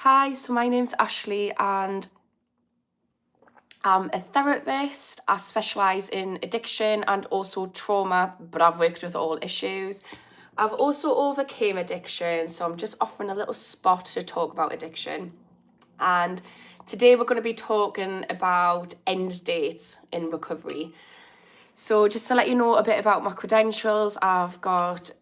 Hi, so my name's Ashley and I'm a therapist. I specialise in addiction and also trauma, but I've worked with all issues. I've also overcame addiction, so I'm just offering a little spot to talk about addiction. And today we're going to be talking about end dates in recovery. So just to let you know a bit about my credentials, I've got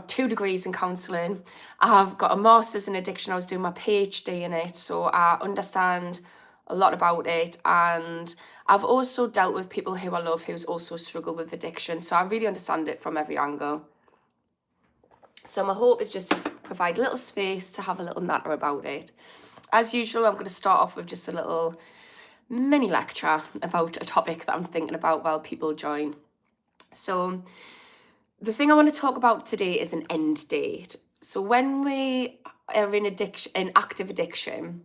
2 degrees in counselling. I've got a master's in addiction. I was doing my PhD in it, so I understand a lot about it. And I've also dealt with people who I love who's also struggle with addiction, so I really understand it from every angle. So my hope is just to provide a little space to have a little natter about it. As usual, I'm going to start off with just a little mini lecture about a topic that I'm thinking about while people join. So the thing I want to talk about today is an end date. So when we are in active addiction,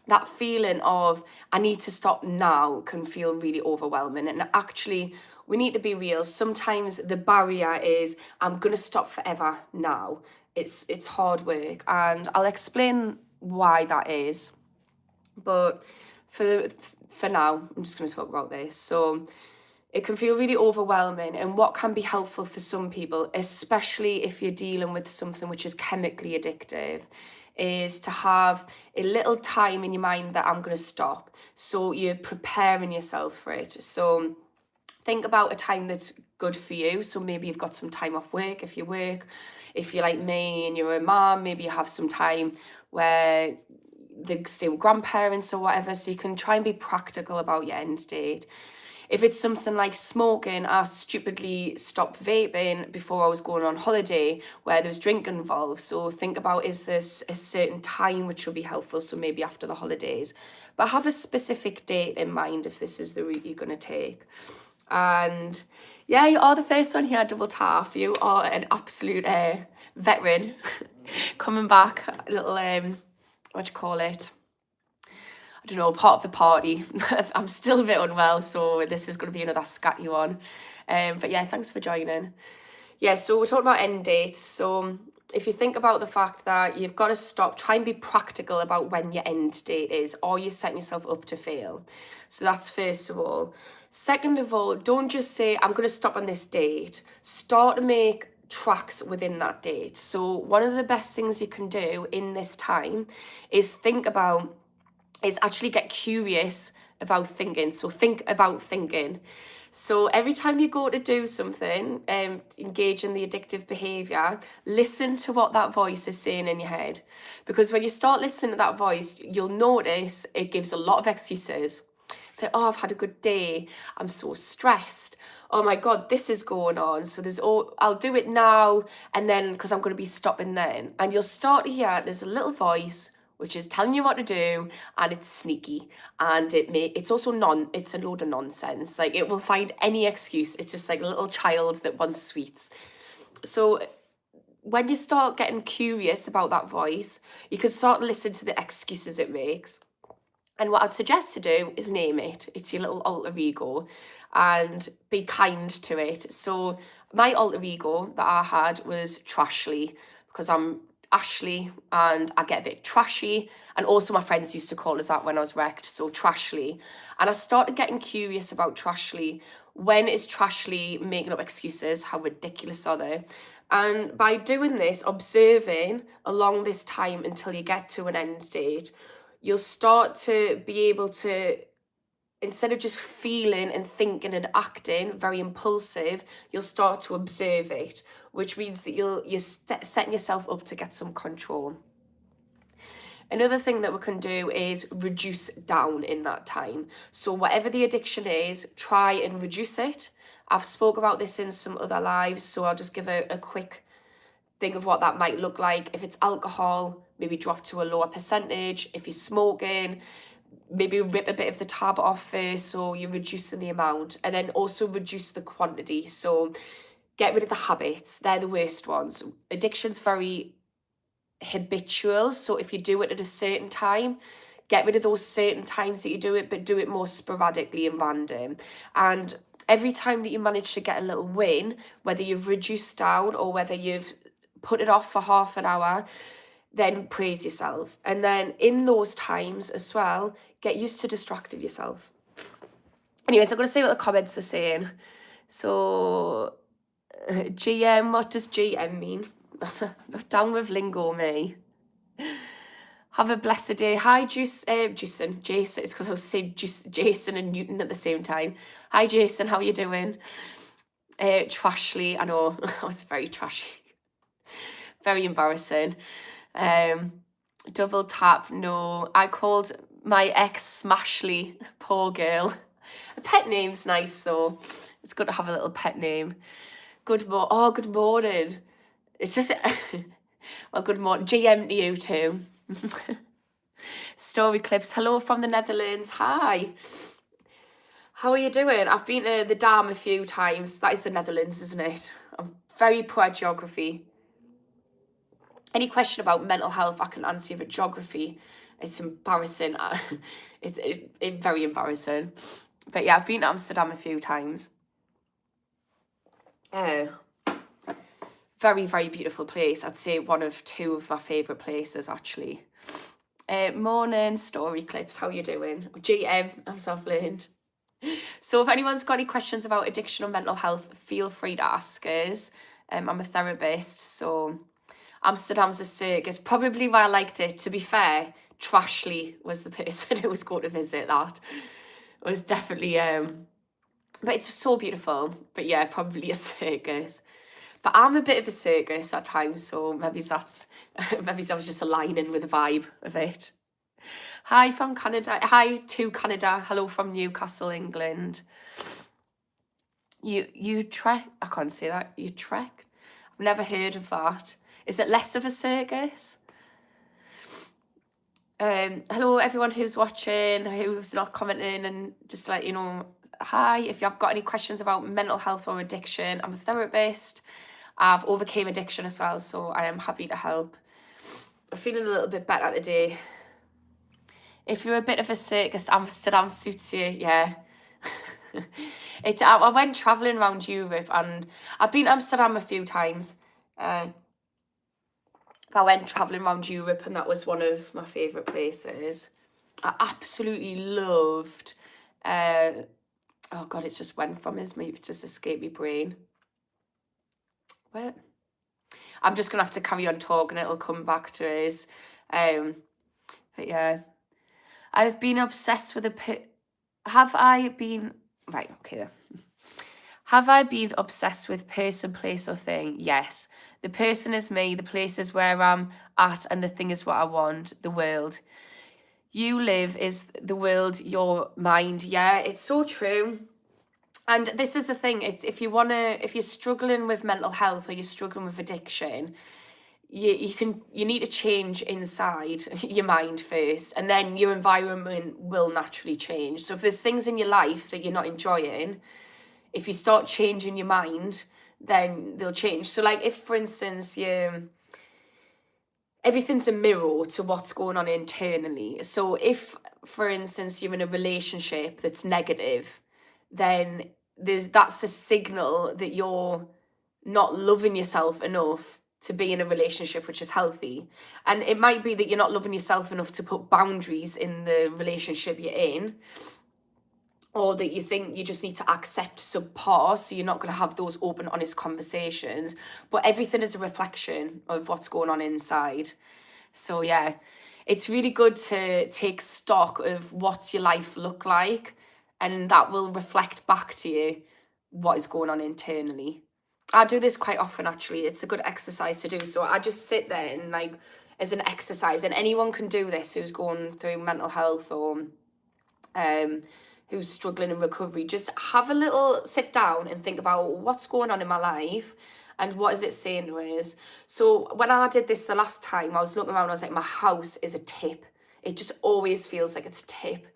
that feeling of I need to stop now can feel really overwhelming. And actually, we need to be real. Sometimes the barrier is I'm gonna stop forever now. It's hard work, and I'll explain why that is. But for now, I'm just gonna talk about this. So it can feel really overwhelming, and what can be helpful for some people, especially if you're dealing with something which is chemically addictive, is to have a little time in your mind that I'm going to stop. So you're preparing yourself for it. So think about a time that's good for you. So maybe you've got some time off work if you work. If you're like me and you're a mom, maybe you have some time where they stay with grandparents or whatever. So you can try and be practical about your end date. If it's something like smoking, I stupidly stopped vaping before I was going on holiday where there was drink involved. So think about, is this a certain time which will be helpful? So maybe after the holidays. But have a specific date in mind if this is the route you're going to take. And yeah, you are the first one here, Double Tap. You are an absolute veteran. Coming back, a little, what do you call it? I don't know, part of the party. I'm still a bit unwell, so this is going to be another scat you on. But yeah, thanks for joining. Yeah, so we're talking about end dates. So if you think about the fact that you've got to stop, try and be practical about when your end date is, or you're setting yourself up to fail. So that's first of all. Second of all, don't just say, I'm going to stop on this date. Start to make tracks within that date. So one of the best things you can do in this time is actually get curious about thinking. So think about thinking. So every time you go to do something, engage in the addictive behavior, listen to what that voice is saying in your head. Because when you start listening to that voice, you'll notice it gives a lot of excuses. Say, oh, I've had a good day. I'm so stressed. Oh my God, this is going on. So I'll do it now. And then, because I'm going to be stopping then. And you'll start to hear there's a little voice which is telling you what to do, and it's sneaky, and it's also it's a load of nonsense. Like, it will find any excuse. It's just like a little child that wants sweets. So when you start getting curious about that voice, you can start to listen to the excuses it makes. And what I'd suggest to do is name it. It's your little alter ego, and be kind to it. So my alter ego that I had was Trashly, because I'm Ashley and I get a bit trashy. And also my friends used to call us that when I was wrecked, so Trashly. And I started getting curious about Trashly. When is Trashly making up excuses? How ridiculous are they? And by doing this, observing along this time until you get to an end date, you'll start to be able to, instead of just feeling and thinking and acting very impulsive, you'll start to observe it, which means that you're setting yourself up to get some control. Another thing that we can do is reduce down in that time. So whatever the addiction is, try and reduce it. I've spoke about this in some other lives, so I'll just give a quick thing of what that might look like. If it's alcohol, maybe drop to a lower percentage. If you're smoking, maybe rip a bit of the tab off first, so you're reducing the amount. And then also reduce the quantity. So get rid of the habits. They're the worst ones. Addiction's very habitual. So if you do it at a certain time, get rid of those certain times that you do it, but do it more sporadically and random. And every time that you manage to get a little win, whether you've reduced down or whether you've put it off for half an hour, then praise yourself. And then in those times as well, get used to distracting yourself. Anyways, I'm going to see what the comments are saying. So, GM, what does GM mean? Down with lingo, me. Have a blessed day. Hi, Jason. It's because I was saying Jason and Newton at the same time. Hi, Jason. How are you doing? Trashly. I know. I was very trashy. Very embarrassing. Double tap. No. I called my ex Smashly. Poor girl. A pet name's nice, though. It's good to have a little pet name. Good morning. It's just... well, good morning. GM to you too. Story clips. Hello from the Netherlands. Hi. How are you doing? I've been to the Dam a few times. That is the Netherlands, isn't it? I'm very poor at geography. Any question about mental health, I can answer you, but geography, it's embarrassing. It's very embarrassing. But yeah, I've been to Amsterdam a few times. Very, very beautiful place. I'd say one of two of my favourite places, actually. Morning, story clips. How you doing? GM, I'm Southland. So if anyone's got any questions about addiction or mental health, feel free to ask us. I'm a therapist, so Amsterdam's a circus. Probably why I liked it. To be fair, Trashly was the person who was going to visit that. It was definitely, but it's so beautiful. But yeah, probably a circus. But I'm a bit of a circus at times, so maybe that was just aligning with the vibe of it. Hi from Canada. Hi to Canada. Hello from Newcastle, England. You trek. I can't say that. You trek. I've never heard of that. Is it less of a circus? Hello everyone who's watching, who's not commenting, and just to let you know, hi. If you've got any questions about mental health or addiction, I'm a therapist. I've overcame addiction as well, so I am happy to help. I'm feeling a little bit better today. If you're a bit of a circus, Amsterdam suits you, yeah. I went travelling around Europe, and I've been to Amsterdam a few times. I went travelling around Europe, and that was one of my favourite places. I absolutely loved... oh God, it just went from us. Maybe it just escaped my brain. What? I'm just going to have to carry on talking. It'll come back to us. But yeah. I've been obsessed with Have I been... Right, okay. Have I been obsessed with person, place, or thing? Yes. The person is me, the place is where I'm at, and the thing is what I want, the world. You live is the world, your mind. Yeah, it's so true. And this is the thing, it's if you're struggling with mental health or you're struggling with addiction, you need to change inside your mind first, and then your environment will naturally change. So if there's things in your life that you're not enjoying, if you start changing your mind, then they'll change. So like if, for instance, everything's a mirror to what's going on internally. So if, for instance, you're in a relationship that's negative, then that's a signal that you're not loving yourself enough to be in a relationship which is healthy. And it might be that you're not loving yourself enough to put boundaries in the relationship you're in, or that you think you just need to accept subpar, so you're not going to have those open, honest conversations. But everything is a reflection of what's going on inside. So yeah, it's really good to take stock of what's your life look like, and that will reflect back to you what is going on internally. I do this quite often, actually. It's a good exercise to do. So I just sit there and like, as an exercise, and anyone can do this who's going through mental health or who's struggling in recovery. Just have a little sit down and think about what's going on in my life and what is it saying to us. So when I did this the last time, I was looking around, I was like, my house is a tip. It just always feels like it's a tip.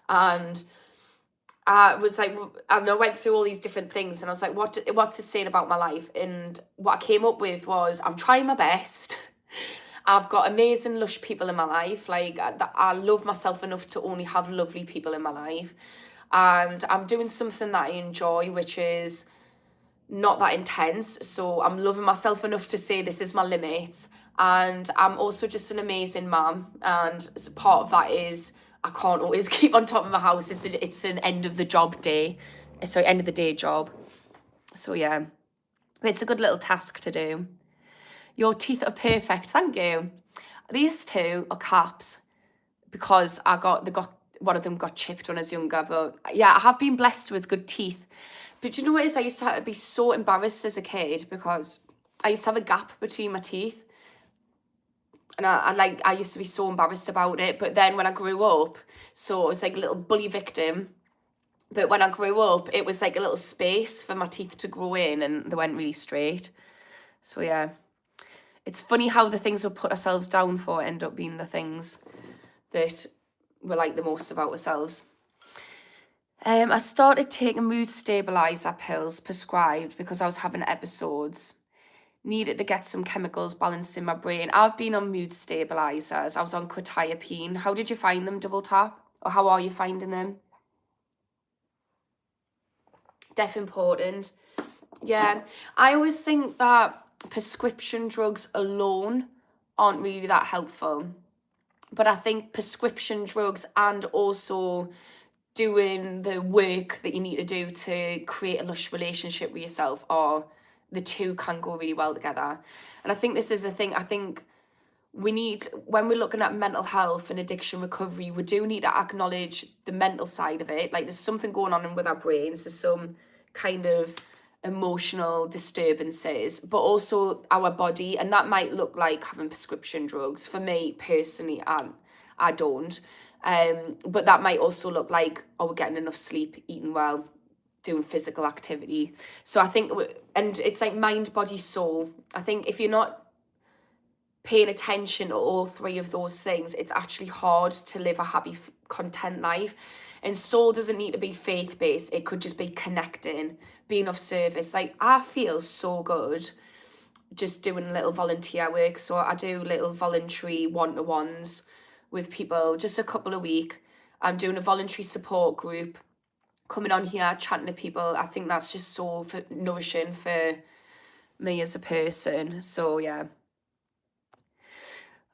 And I was like, and I went through all these different things, and I was like, what's it saying about my life? And what I came up with was, I'm trying my best. I've got amazing, lush people in my life. Like, I love myself enough to only have lovely people in my life. And I'm doing something that I enjoy, which is not that intense. So I'm loving myself enough to say this is my limit. And I'm also just an amazing mum. And part of that is I can't always keep on top of my house. It's an end of the job day. Sorry, end of the day job. So yeah, it's a good little task to do. Your teeth are perfect. Thank you. These two are caps because one of them got chipped when I was younger. But yeah, I have been blessed with good teeth. But do you know what it is? I used to be so embarrassed as a kid because I used to have a gap between my teeth. And I used to be so embarrassed about it. But then when I grew up, so I was like a little bully victim. But when I grew up, it was like a little space for my teeth to grow in and they went really straight. So yeah, it's funny how the things we put ourselves down for end up being the things that we like the most about ourselves. I started taking mood stabilizer pills prescribed because I was having episodes. Needed to get some chemicals balanced in my brain. I've been on mood stabilizers. I was on quetiapine. How did you find them, Double Tap? Or how are you finding them? Deaf important. Yeah, I always think that prescription drugs alone aren't really that helpful. But I think prescription drugs and also doing the work that you need to do to create a lush relationship with yourself, or the two can go really well together. And I think this is the thing. I think we need, when we're looking at mental health and addiction recovery, we do need to acknowledge the mental side of it. Like there's something going on with our brains. There's some kind of emotional disturbances, but also our body. And that might look like having prescription drugs. For me personally, I don't. But that might also look like, oh, we're getting enough sleep, eating well, doing physical activity. So I think, and it's like mind, body, soul. I think if you're not paying attention to all three of those things, it's actually hard to live a happy, content life. And soul doesn't need to be faith-based. It could just be connecting, being of service. Like I feel so good just doing little volunteer work. So I do little voluntary one-to-ones with people, just a couple a week. I'm doing a voluntary support group, coming on here, chatting to people. I think that's just so nourishing for me as a person. So yeah.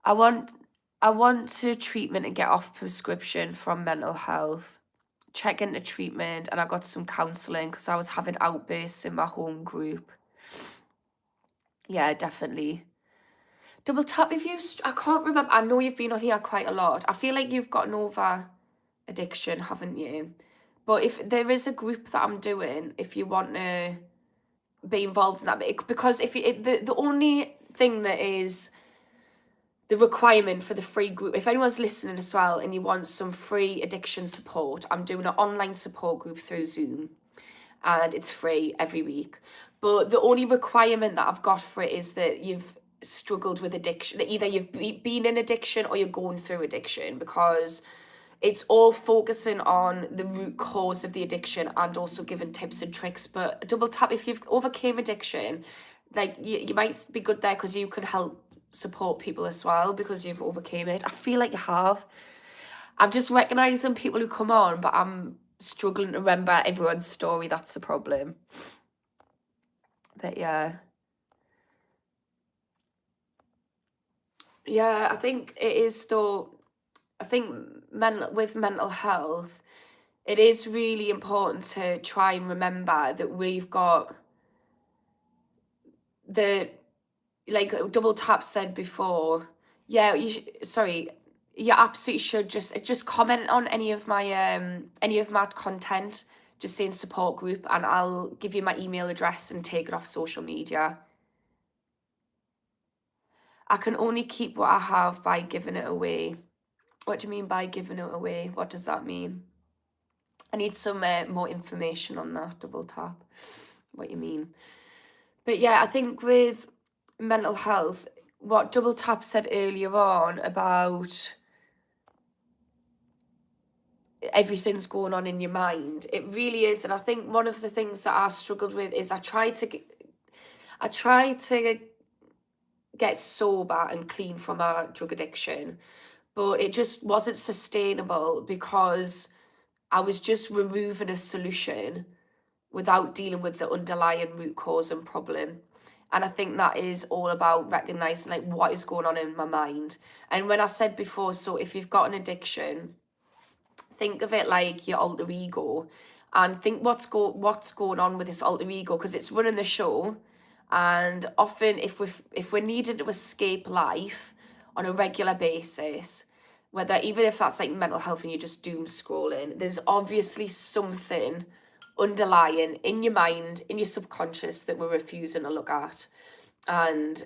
I want to treatment and get off prescription from mental health. Check into treatment, and I got some counselling because I was having outbursts in my home group. Yeah, definitely. Double Tap, if you, I can't remember, I know you've been on here quite a lot. I feel like you've gotten over addiction, haven't you? But if there is a group that I'm doing, if you want to be involved in that, because if you, the only thing that is the requirement for the free group, if anyone's listening as well and you want some free addiction support, I'm doing an online support group through Zoom and it's free every week. But the only requirement that I've got for it is that you've struggled with addiction. Either you've been in addiction or you're going through addiction, because it's all focusing on the root cause of the addiction and also giving tips and tricks. But Double Tap, if you've overcame addiction, like you might be good there because you could help support people as well because you've overcame it. I feel like you have. I'm just recognizing people who come on, but I'm struggling to remember everyone's story. That's the problem. But yeah. Yeah, I think it is though. I think with mental health, it is really important to try and remember that we've got the, like Double Tap said before. Yeah, you absolutely should just comment on any of my content, just saying support group, and I'll give you my email address and take it off social media. I can only keep what I have by giving it away. What do you mean by giving it away? What does that mean? I need some more information on that, Double Tap. What you mean? But yeah, I think with mental health, what Double Tap said earlier on about everything's going on in your mind, it really is. And I think one of the things that I struggled with is I tried to get sober and clean from a drug addiction, but it just wasn't sustainable because I was just removing a solution without dealing with the underlying root cause and problem. And I think that is all about recognizing like what is going on in my mind. And when I said before, so if you've got an addiction, think of it like your alter ego, and think what's going on with this alter ego, because it's running the show. And often if we're needed to escape life on a regular basis, whether even if that's like mental health and you're just doom scrolling, there's obviously something underlying in your mind, in your subconscious, that we're refusing to look at. And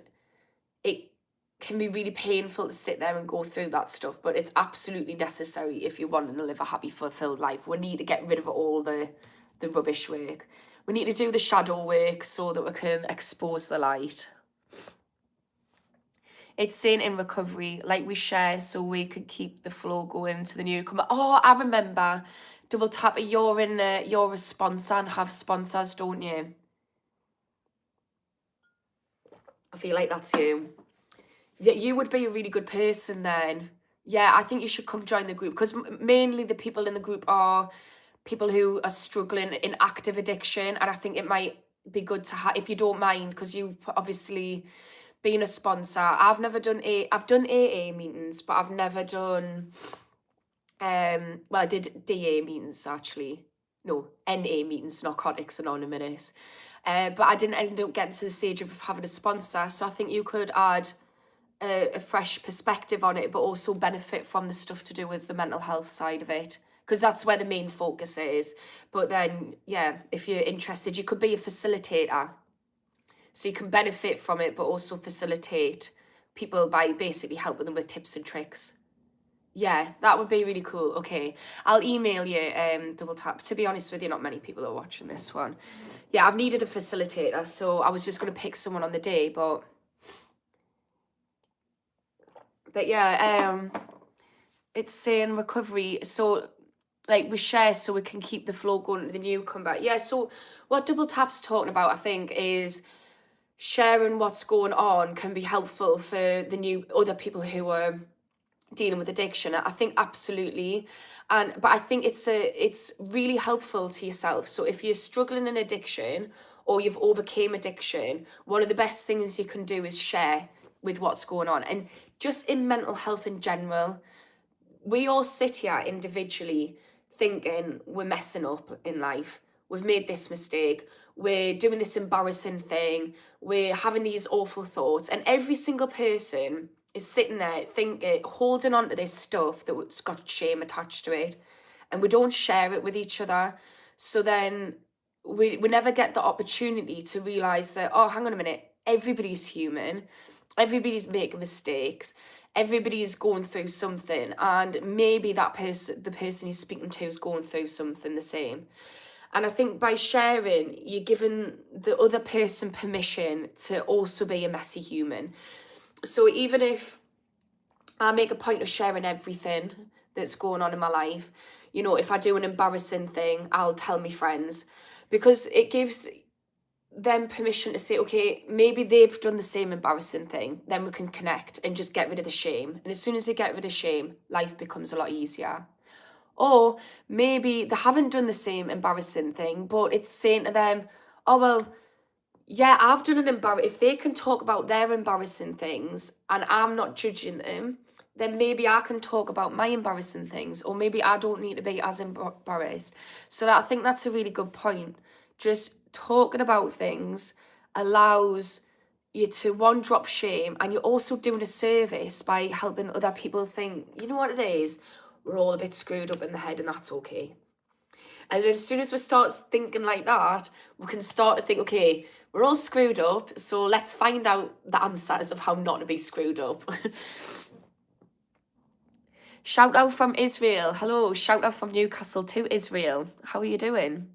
it can be really painful to sit there and go through that stuff, but it's absolutely necessary if you're wanting to live a happy, fulfilled life. We need to get rid of all the rubbish work. We need to do the shadow work so that we can expose the light. It's saying in recovery, like we share so we could keep the flow going to the newcomer. Oh, I remember. Double tap, you're a sponsor and have sponsors, don't you? I feel like that's you. Yeah, you would be a really good person then. Yeah, I think you should come join the group, because mainly the people in the group are people who are struggling in active addiction, and I think it might be good to have, if you don't mind, because you've obviously been a sponsor. I've done AA meetings, but I've never done well, I did DA meetings actually. No, NA meetings, Narcotics Anonymous. But I didn't end up getting to the stage of having a sponsor, so I think you could add a fresh perspective on it, but also benefit from the stuff to do with the mental health side of it, because that's where the main focus is. But then, yeah, if you're interested, you could be a facilitator, so you can benefit from it, but also facilitate people by basically helping them with tips and tricks. Yeah, that would be really cool. Okay, I'll email you, Double Tap. To be honest with you, not many people are watching this one. Yeah, I've needed a facilitator, so I was just going to pick someone on the day, but yeah, it's saying recovery, so like we share so we can keep the flow going to the newcomer. Yeah, so what Double Tap's talking about, I think, is sharing what's going on can be helpful for the other people who are dealing with addiction. I think absolutely. But I think it's really helpful to yourself. So if you're struggling in addiction or you've overcame addiction, one of the best things you can do is share with what's going on. And just in mental health in general, we all sit here individually thinking we're messing up in life. We've made this mistake. We're doing this embarrassing thing. We're having these awful thoughts. And every single person is sitting there thinking, holding on to this stuff that's got shame attached to it. And we don't share it with each other. So then we never get the opportunity to realise that, oh, hang on a minute, everybody's human. Everybody's making mistakes. Everybody's going through something, and maybe the person you're speaking to is going through something the same. And I think by sharing, you're giving the other person permission to also be a messy human. So even if I make a point of sharing everything that's going on in my life, you know, if I do an embarrassing thing, I'll tell my friends, because it gives them permission to say, okay, maybe they've done the same embarrassing thing, then we can connect and just get rid of the shame. And as soon as they get rid of shame, life becomes a lot easier. Or maybe they haven't done the same embarrassing thing, but it's saying to them, oh, well, yeah, I've done an if they can talk about their embarrassing things and I'm not judging them, then maybe I can talk about my embarrassing things, or maybe I don't need to be as embarrassed. So I think that's a really good point. Just talking about things allows you to, one, drop shame, and you're also doing a service by helping other people think, you know what it is, we're all a bit screwed up in the head, and that's okay. And as soon as we start thinking like that, we can start to think, okay, we're all screwed up, so let's find out the answers of how not to be screwed up. Shout out from Israel. Hello, shout out from Newcastle to Israel. How are you doing?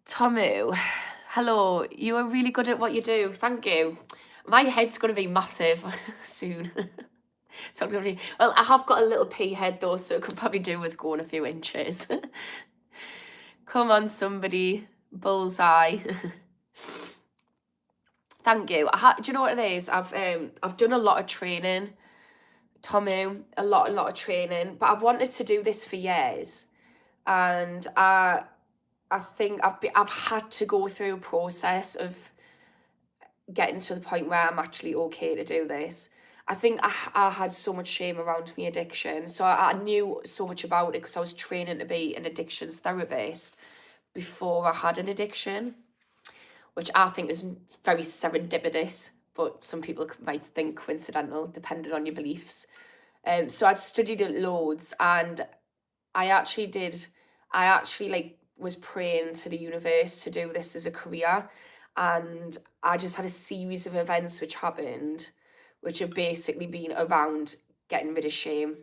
Tomu, hello. You are really good at what you do. Thank you. My head's going to be massive soon. It's not going to be... Well, I have got a little pea head though, so it could probably do with going a few inches. Come on, somebody. Bullseye. Thank you. Do you know what it is? I've done a lot of training, Tomu, a lot of training, but I've wanted to do this for years. And I think I've had to go through a process of getting to the point where I'm actually okay to do this. I think I had so much shame around my addiction. So I knew so much about it because I was training to be an addictions therapist before I had an addiction, which I think is very serendipitous, but some people might think coincidental, depending on your beliefs. So I'd studied it loads, and I actually like was praying to the universe to do this as a career, and I just had a series of events which happened, which have basically been around getting rid of shame.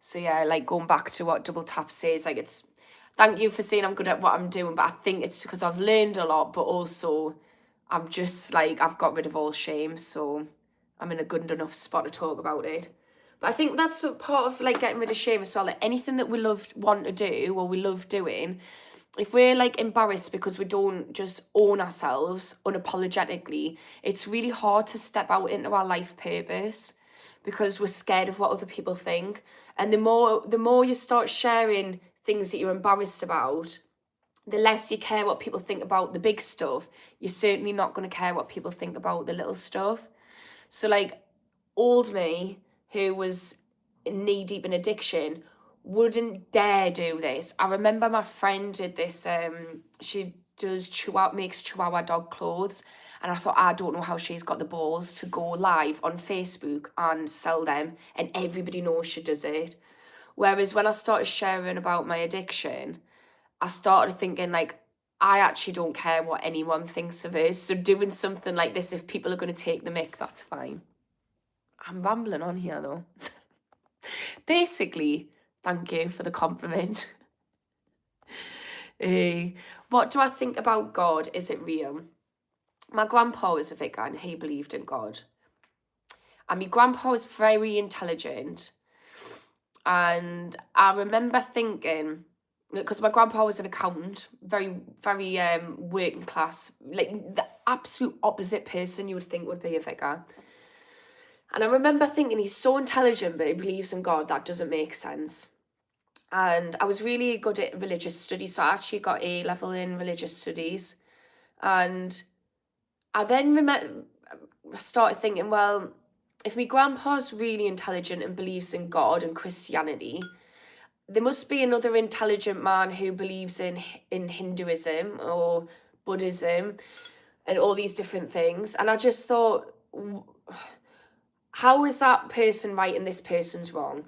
So yeah, like going back to what Double Tap says, like it's thank you for saying I'm good at what I'm doing, but I think it's because I've learned a lot, but also I'm just like I've got rid of all shame, so I'm in a good enough spot to talk about it. But I think that's part of like getting rid of shame as well. Like anything that we want to do or we love doing, if we're like embarrassed because we don't just own ourselves unapologetically, it's really hard to step out into our life purpose because we're scared of what other people think. And the more you start sharing things that you're embarrassed about, the less you care what people think about the big stuff. You're certainly not going to care what people think about the little stuff. So like old me, who was knee deep in addiction, wouldn't dare do this. I remember my friend did this. She makes Chihuahua dog clothes, and I thought, I don't know how she's got the balls to go live on Facebook and sell them, and everybody knows she does it. Whereas when I started sharing about my addiction, I started thinking like, I actually don't care what anyone thinks of us. So doing something like this, if people are going to take the mick, that's fine. I'm rambling on here though. Basically, thank you for the compliment. What do I think about God? Is it real? My grandpa was a vicar and he believed in God. And my grandpa was very intelligent. And I remember thinking, because my grandpa was an accountant, very, very working class, like the absolute opposite person you would think would be a vicar. And I remember thinking, he's so intelligent, but he believes in God. That doesn't make sense. And I was really good at religious studies, so I actually got A level in religious studies. And I then started thinking, well, if my grandpa's really intelligent and believes in God and Christianity, there must be another intelligent man who believes in Hinduism or Buddhism and all these different things. And I just thought, how is that person right and this person's wrong?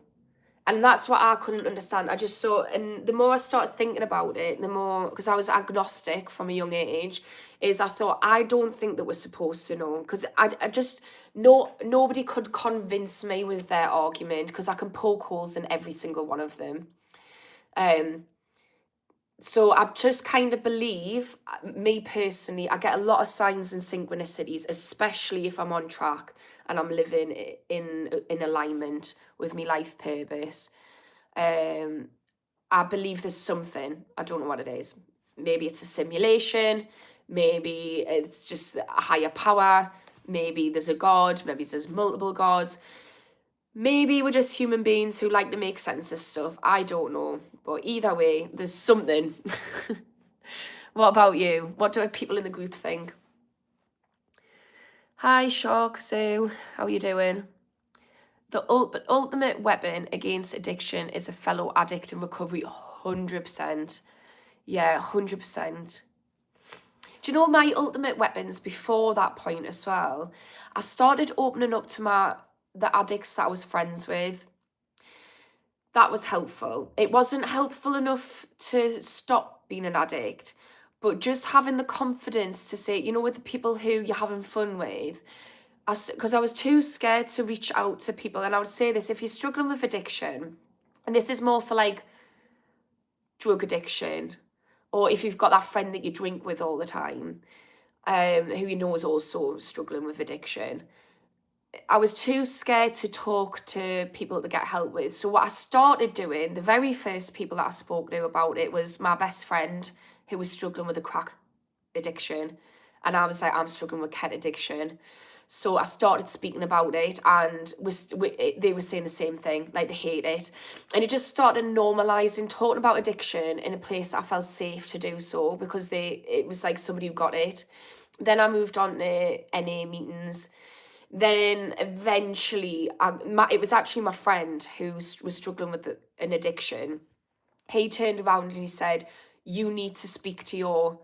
And that's what I couldn't understand. I just saw, and the more I started thinking about it, the more, because I was agnostic from a young age, is I thought, I don't think that we're supposed to know. Because I just, nobody could convince me with their argument, because I can poke holes in every single one of them. So I just kind of believe, me personally, I get a lot of signs and synchronicities, especially if I'm on track and I'm living in alignment with my life purpose. I believe there's something, I don't know what it is. Maybe it's a simulation, maybe it's just a higher power, maybe there's a God, maybe there's multiple gods. Maybe we're just human beings who like to make sense of stuff. I don't know. But either way, there's something. What about you? What do people in the group think? Hi, Shark Sue. How are you doing? The ultimate weapon against addiction is a fellow addict in recovery. 100%. Yeah, 100%. Do you know my ultimate weapons before that point as well? I started opening up to the addicts that I was friends with. That was helpful. It wasn't helpful enough to stop being an addict, but just having the confidence to say, with the people who you're having fun with, because I was too scared to reach out to people. And I would say this, if you're struggling with addiction, and this is more for like drug addiction, or if you've got that friend that you drink with all the time, who you know is also struggling with addiction, I was too scared to talk to people to get help with. So what I started doing, the very first people that I spoke to about it was my best friend who was struggling with a crack addiction. And I was like, I'm struggling with ket addiction. So I started speaking about it, and they were saying the same thing, like they hate it. And it just started normalising talking about addiction in a place that I felt safe to do so, because it was like somebody who got it. Then I moved on to NA meetings. Then eventually, it was actually my friend who was struggling with an addiction. He turned around and he said, you need to speak to your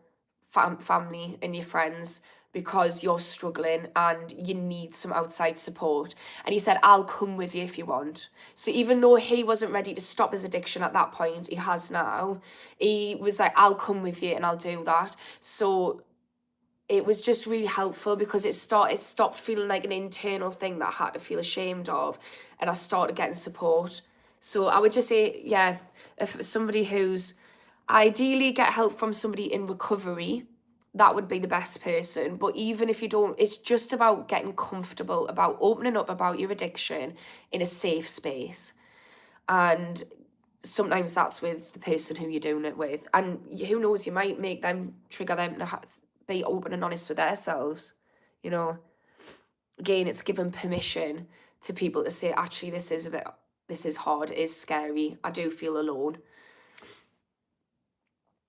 family and your friends, because you're struggling and you need some outside support. And he said, I'll come with you if you want. So even though he wasn't ready to stop his addiction at that point, he has now, he was like, I'll come with you and I'll do that. So it was just really helpful, because it stopped feeling like an internal thing that I had to feel ashamed of, and I started getting support. So I would just say, yeah, if somebody who's ideally get help from somebody in recovery, that would be the best person. But even if you don't, it's just about getting comfortable about opening up about your addiction in a safe space. And sometimes that's with the person who you're doing it with. And who knows, you might trigger them to be open and honest with themselves. You know, again, it's giving permission to people to say, actually, this is hard, it is scary, I do feel alone.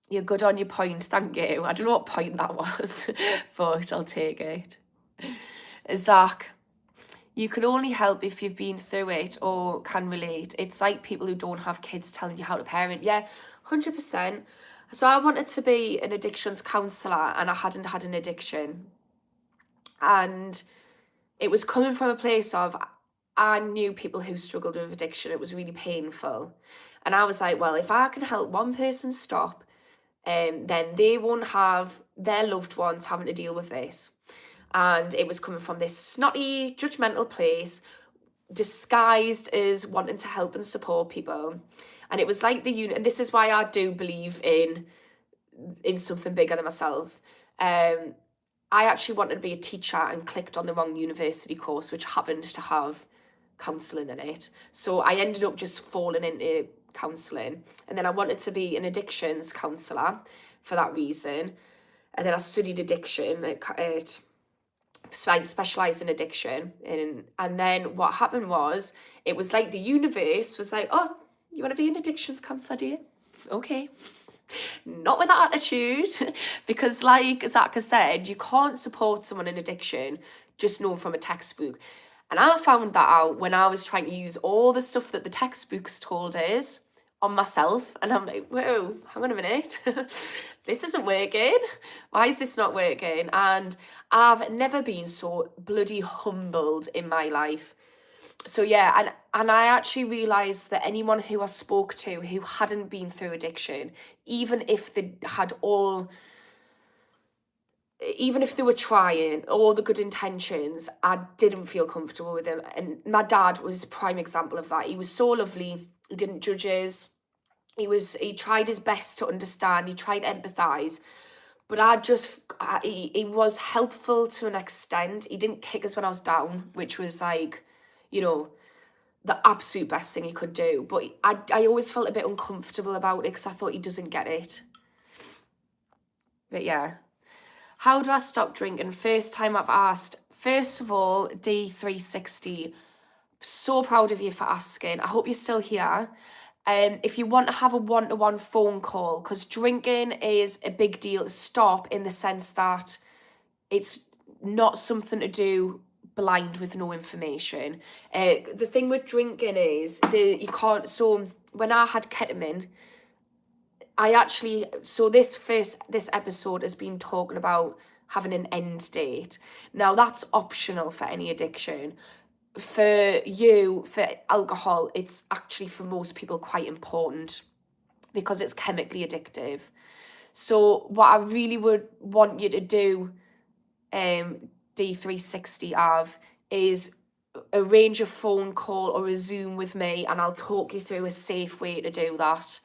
You're good on your point, thank you. I don't know what point that was, but I'll take it. Zach, you can only help if you've been through it or can relate. It's like people who don't have kids telling you how to parent. Yeah, 100%. So I wanted to be an addictions counsellor, and I hadn't had an addiction. And it was coming from a place of, I knew people who struggled with addiction. It was really painful. And I was like, well, if I can help one person stop, then they won't have their loved ones having to deal with this. And it was coming from this snotty, judgmental place, disguised as wanting to help and support people. And it was like and this is why I do believe in something bigger than myself. I actually wanted to be a teacher and clicked on the wrong university course, which happened to have counselling in it. So I ended up just falling into counselling. And then I wanted to be an addictions counsellor for that reason. And then I studied addiction at specialised in addiction. And then what happened was, it was like the universe was like, oh, you want to be an addictions counsellor, do you? Okay. Not with that attitude, because like Zach has said, you can't support someone in addiction just known from a textbook. And I found that out when I was trying to use all the stuff that the textbooks told us on myself. And I'm like, whoa, hang on a minute. This isn't working. Why is this not working? And I've never been so bloody humbled in my life. So yeah, and I actually realised that anyone who I spoke to who hadn't been through addiction, even if they were trying all the good intentions, I didn't feel comfortable with them. And my dad was a prime example of that. He was so lovely. He didn't judge us. He tried his best to understand. He tried to empathise. But he was helpful to an extent. He didn't kick us when I was down, which was like, you know, the absolute best thing he could do. But I always felt a bit uncomfortable about it, because I thought he doesn't get it. But yeah. How do I stop drinking? First time I've asked. First of all, D360, so proud of you for asking. I hope you're still here. If you want to have a one-to-one phone call, because drinking is a big deal to stop, in the sense that it's not something to do blind with no information. The thing with drinking is you can't. So when I had ketamine, this episode has been talking about having an end date. Now that's optional for any addiction. For alcohol, it's actually for most people quite important, because it's chemically addictive. So what I really would want you to do, D360 is arrange a phone call or a Zoom with me, and I'll talk you through a safe way to do that.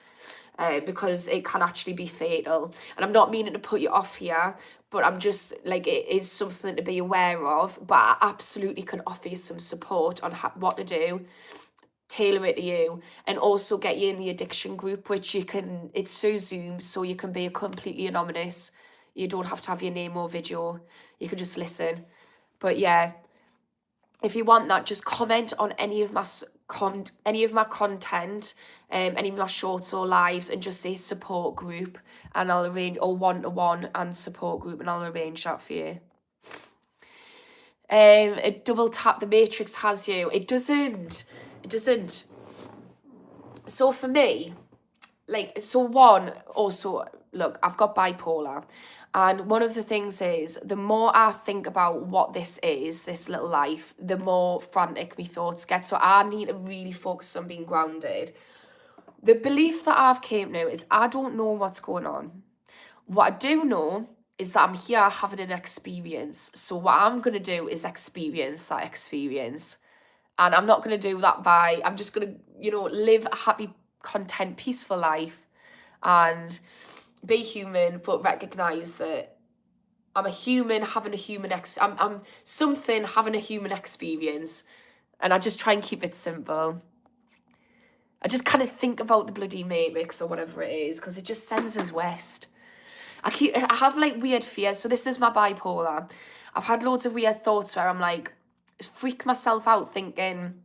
Because it can actually be fatal. And I'm not meaning to put you off here, but I'm just like, it is something to be aware of. But I absolutely can offer you some support on what to do, tailor it to you, and also get you in the addiction group, which it's through Zoom, so you can be completely anonymous. You don't have to have your name or video. You can just listen. But yeah, if you want that, just comment on any of my content, any of my shorts or lives, and just say support group, and I'll arrange, or one-to-one and support group, and I'll arrange that for you. A double tap the matrix has you. It doesn't. So for me, like, so one, also, look, I've got bipolar, and one of the things is, the more I think about what this is, this little life, the more frantic my thoughts get. So I need to really focus on being grounded. The belief that I've came to is I don't know what's going on. What I do know is that I'm here having an experience. So what I'm going to do is experience that experience. And I'm not going to do that by, I'm just going to, live a happy, content, peaceful life and be human, but recognize that I'm a human having a human I'm something having a human experience. And I just try and keep it simple. I just kind of think about the bloody Matrix or whatever it is, because it just sends us west. I have like weird fears. So this is my bipolar. I've had loads of weird thoughts where I'm like, freak myself out thinking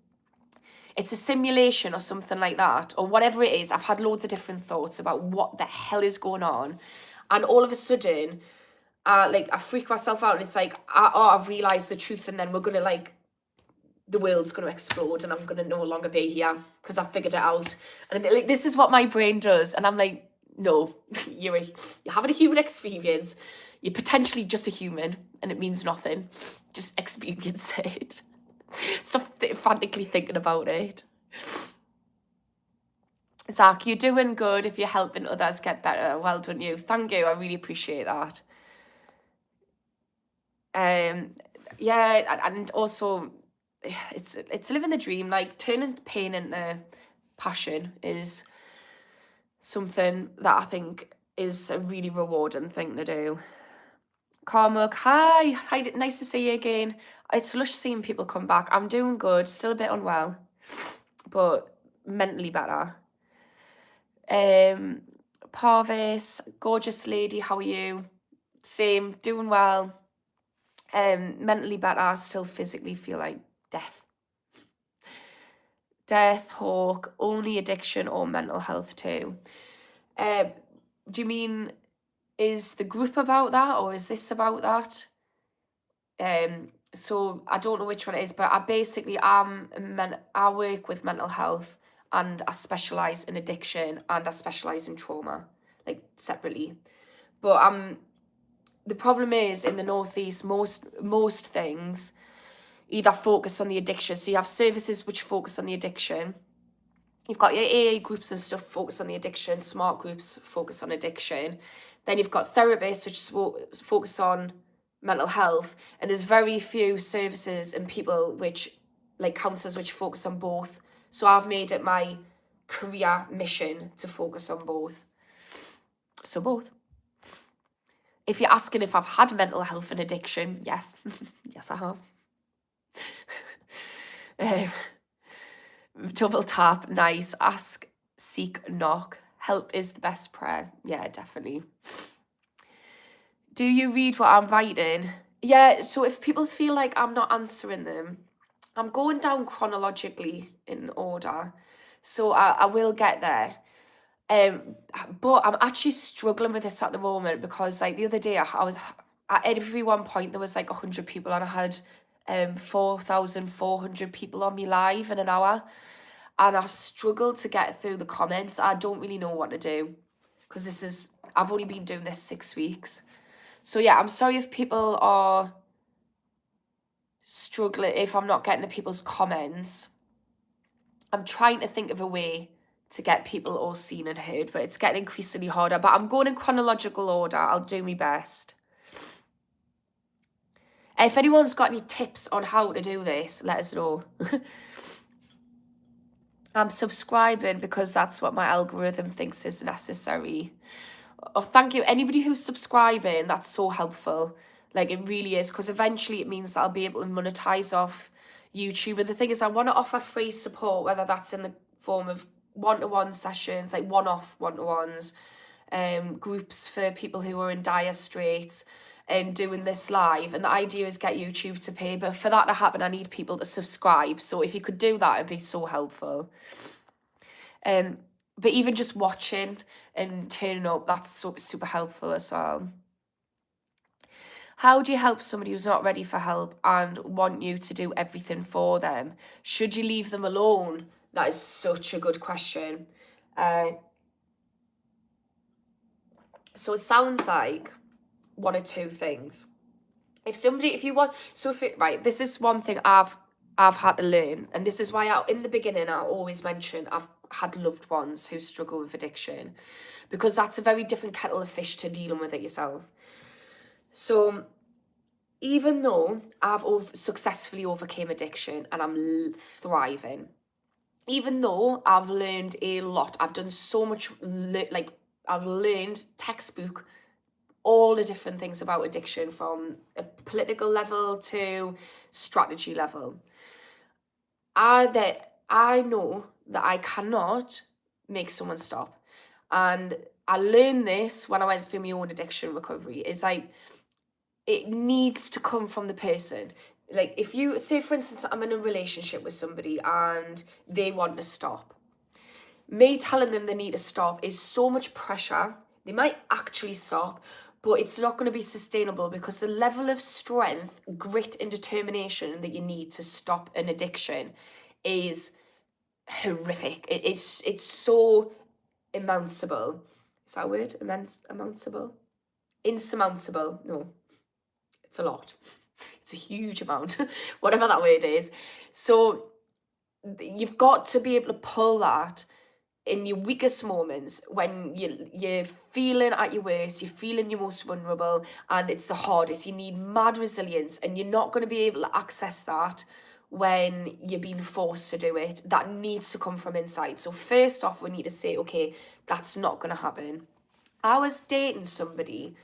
it's a simulation or something like that, or whatever it is. I've had loads of different thoughts about what the hell is going on. And all of a sudden, I freak myself out, and it's like, I've realised the truth, and then we're going to, like, the world's going to explode, and I'm going to no longer be here because I've figured it out. And like, this is what my brain does. And I'm like, no, you're having a human experience. You're potentially just a human, and it means nothing. Just experience it. Stop frantically thinking about it. Zach, you're doing good if you're helping others get better. Well done, you. Thank you. I really appreciate that. Yeah, and also, it's living the dream. Like, turning pain into passion is something that I think is a really rewarding thing to do. Carmuk, hi, nice to see you again. It's lush seeing people come back. I'm doing good, still a bit unwell, but mentally better. Parvis, gorgeous lady, how are you? Same, doing well. Mentally better, still physically feel like death. Death, Hawk, only addiction or mental health too. Do you mean, is the group about that, or is this about that? So I don't know which one it is, but I work with mental health, and I specialise in addiction, and I specialise in trauma, like, separately. But the problem is, in the Northeast, most things either focus on the addiction. So you have services which focus on the addiction. You've got your AA groups and stuff focus on the addiction, smart groups focus on addiction. Then you've got therapists which focus on mental health, and there's very few services and people which, like counsellors, which focus on both. So I've made it my career mission to focus on both. So both. If you're asking if I've had mental health and addiction, yes. Yes, I have. Double tap, nice. Ask, seek, knock. Help is the best prayer. Yeah, definitely. Do you read what I'm writing? Yeah, so if people feel like I'm not answering them, I'm going down chronologically in order. So I will get there. But I'm actually struggling with this at the moment, because like the other day I was at every one point there was like 100 people, and I had 4,400 people on me live in an hour, and I've struggled to get through the comments. I don't really know what to do, because I've only been doing this 6 weeks. So yeah, I'm sorry if people are struggling, if I'm not getting to people's comments. I'm trying to think of a way to get people all seen and heard, but it's getting increasingly harder. But I'm going in chronological order. I'll do my best. If anyone's got any tips on how to do this, let us know. I'm subscribing because that's what my algorithm thinks is necessary. Oh, thank you. Anybody who's subscribing, that's so helpful. Like, it really is, because eventually it means that I'll be able to monetize off YouTube. And the thing is, I want to offer free support, whether that's in the form of one-to-one sessions, like one-off one-to-ones, groups for people who are in dire straits, and doing this live, and the idea is get YouTube to pay, but for that to happen I need people to subscribe. So if you could do that, it'd be so helpful. But even just watching and turning up, that's super helpful as well. How do you help somebody who's not ready for help and want you to do everything for them? Should you leave them alone? That is such a good question. So it sounds like one or two things. This is one thing I've had to learn, and this is why in the beginning I always mention I've had loved ones who struggle with addiction, because that's a very different kettle of fish to dealing with it yourself. So even though I've successfully overcame addiction and I'm thriving, even though I've learned a lot, I've done so much, I've learned textbook, all the different things about addiction, from a political level to strategy level. I know that I cannot make someone stop. And I learned this when I went through my own addiction recovery. It's like, it needs to come from the person. Like, if you say, for instance, I'm in a relationship with somebody and they want to stop, me telling them they need to stop is so much pressure. They might actually stop, but it's not going to be sustainable, because the level of strength, grit and determination that you need to stop an addiction is horrific. It's so imountable. Is that a word? Imountable? Insurmountable? No. It's a lot. It's a huge amount. Whatever that word is. So you've got to be able to pull that in your weakest moments, when you're feeling at your worst, you're feeling your most vulnerable, and it's the hardest. You need mad resilience, and you're not going to be able to access that when you're being forced to do it. That needs to come from inside. So first off, we need to say, okay, that's not going to happen. I was dating somebody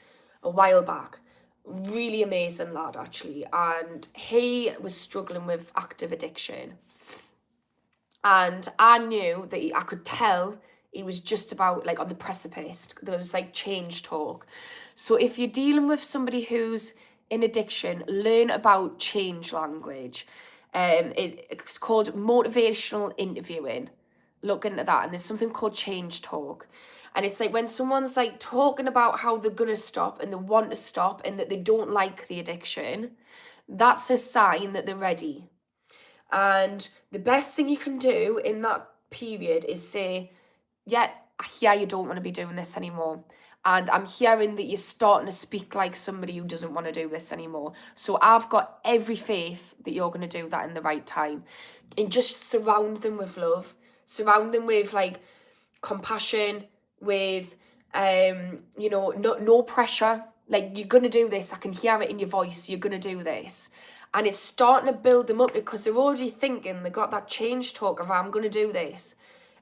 a while back, really amazing lad actually, and he was struggling with active addiction. And I knew that I could tell he was just about like on the precipice. There was like change talk. So if you're dealing with somebody who's in addiction, learn about change language. It's called motivational interviewing. Look into that. And there's something called change talk. And it's like when someone's like talking about how they're going to stop and they want to stop and that they don't like the addiction, that's a sign that they're ready. And the best thing you can do in that period is say, yeah, I hear you don't want to be doing this anymore. And I'm hearing that you're starting to speak like somebody who doesn't want to do this anymore. So I've got every faith that you're going to do that in the right time. And just surround them with love. Surround them with like compassion, with, no pressure. Like, you're going to do this. I can hear it in your voice. You're going to do this. And it's starting to build them up, because they're already thinking, they got that change talk of, I'm going to do this.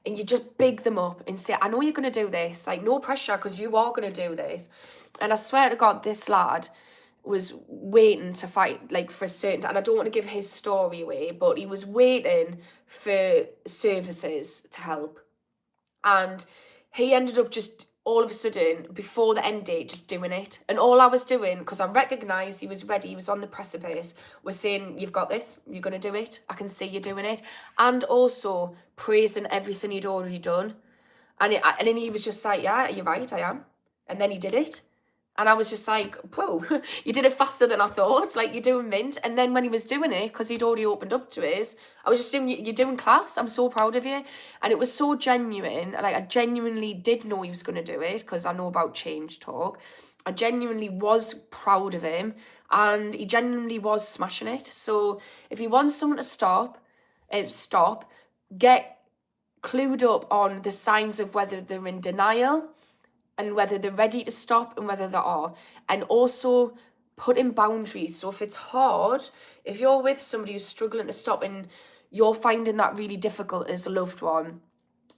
And you just big them up and say, I know you're going to do this. Like, no pressure, because you are going to do this. And I swear to God, this lad was waiting to fight, like, for a certain, and I don't want to give his story away, but he was waiting for services to help. And he ended up just all of a sudden, before the end date, just doing it. And all I was doing, because I recognised he was ready, he was on the precipice, was saying, you've got this, you're going to do it, I can see you doing it. And also praising everything he'd already done. And then he was just like, yeah, you're right, I am. And then he did it. And I was just like, whoa, you did it faster than I thought. Like, you're doing mint. And then when he was doing it, because he'd already opened up to it, I was just doing, you're doing class. I'm so proud of you. And it was so genuine. Like, I genuinely did know he was going to do it, because I know about change talk. I genuinely was proud of him. And he genuinely was smashing it. So if you want someone to stop, get clued up on the signs of whether they're in denial, and whether they're ready to stop, and whether they are. And also put in boundaries. So if it's hard, if you're with somebody who's struggling to stop and you're finding that really difficult as a loved one,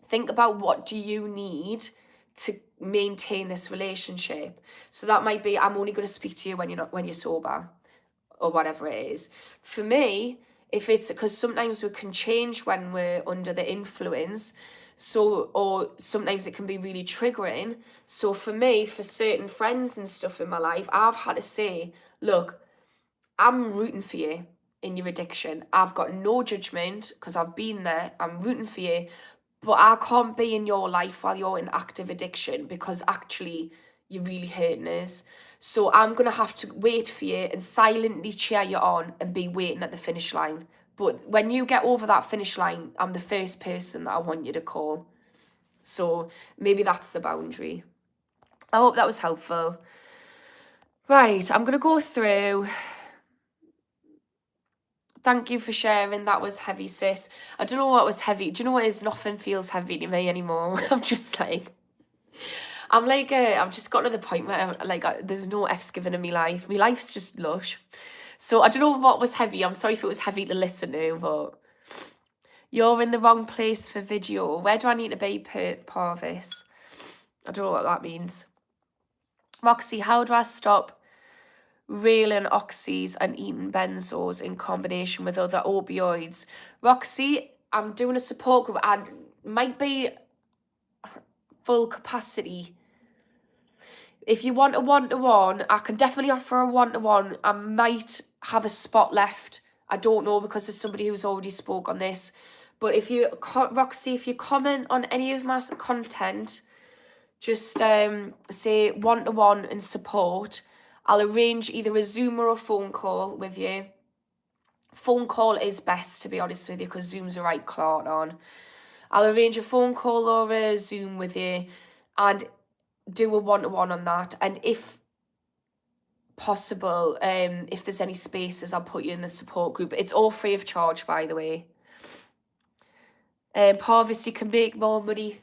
think about, what do you need to maintain this relationship? So that might be, I'm only going to speak to you when you're sober, or whatever it is. For me, if it's, because sometimes we can change when we're under the influence. So, or sometimes it can be really triggering. So for me, for certain friends and stuff in my life, I've had to say, look, I'm rooting for you in your addiction. I've got no judgment because I've been there. I'm rooting for you. But I can't be in your life while you're in active addiction because actually you're really hurting us. So I'm going to have to wait for you and silently cheer you on and be waiting at the finish line. But when you get over that finish line, I'm the first person that I want you to call. So maybe that's the boundary. I hope that was helpful. Right, I'm going to go through. Thank you for sharing. That was heavy, sis. I don't know what was heavy. Do you know what is? Nothing feels heavy to me anymore. I'm just like, I've just got to the point where there's no F's given in my life. My life's just lush. So I don't know what was heavy. I'm sorry if it was heavy to listen to, but you're in the wrong place for video. Where do I need to be per Parvis? I don't know what that means. Roxy, how do I stop railing oxys and eating benzos in combination with other opioids? Roxy, I'm doing a support group. I might be full capacity. If you want a one-to-one, I can definitely offer a one-to-one. I might have a spot left. I don't know because there's somebody who's already spoke on this. But if you, Roxy, if you comment on any of my content, just say one-to-one and support. I'll arrange either a Zoom or a phone call with you. Phone call is best, to be honest with you, because Zoom's a right clot on. I'll arrange a phone call or a Zoom with you and do a one-to-one on that. And if possible, if there's any spaces, I'll put you in the support group. It's all free of charge, by the way. Parvis, you can make more money.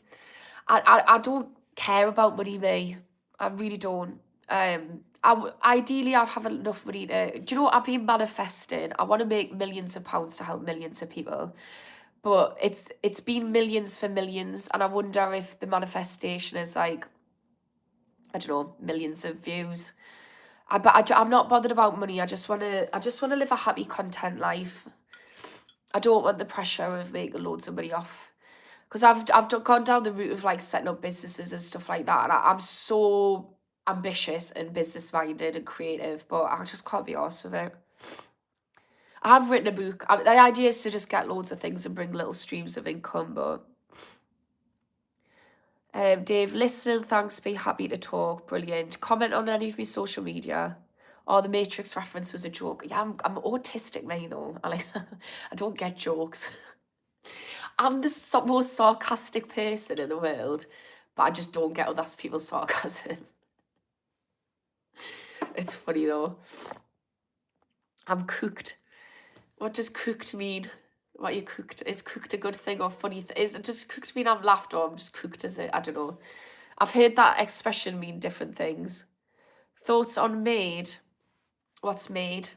I don't care about money, me. I really don't. Ideally, I'd have enough money to... Do you know what? I've been manifesting. I want to make millions of pounds to help millions of people. But it's been millions for millions. And I wonder if the manifestation is like, I don't know, millions of views. I'm not bothered about money. I just want to live a happy, content life. I don't want the pressure of making loads of money off. Because I've gone down the route of like setting up businesses and stuff like that. And I'm so ambitious and business minded and creative, but I just can't be arsed with it. I have written a book. The idea is to just get loads of things and bring little streams of income, but Dave, listening, thanks, be happy to talk, brilliant. Comment on any of my social media. Oh, the Matrix reference was a joke. Yeah, I'm autistic, me though. I don't get jokes. I'm the most sarcastic person in the world, but I just don't get other people's sarcasm. It's funny though. I'm cooked. What does cooked mean? What you cooked? Is cooked a good thing or funny? Is it just cooked mean I'm laughed or I'm just cooked as it? I don't know. I've heard that expression mean different things. Thoughts on Made? What's Made?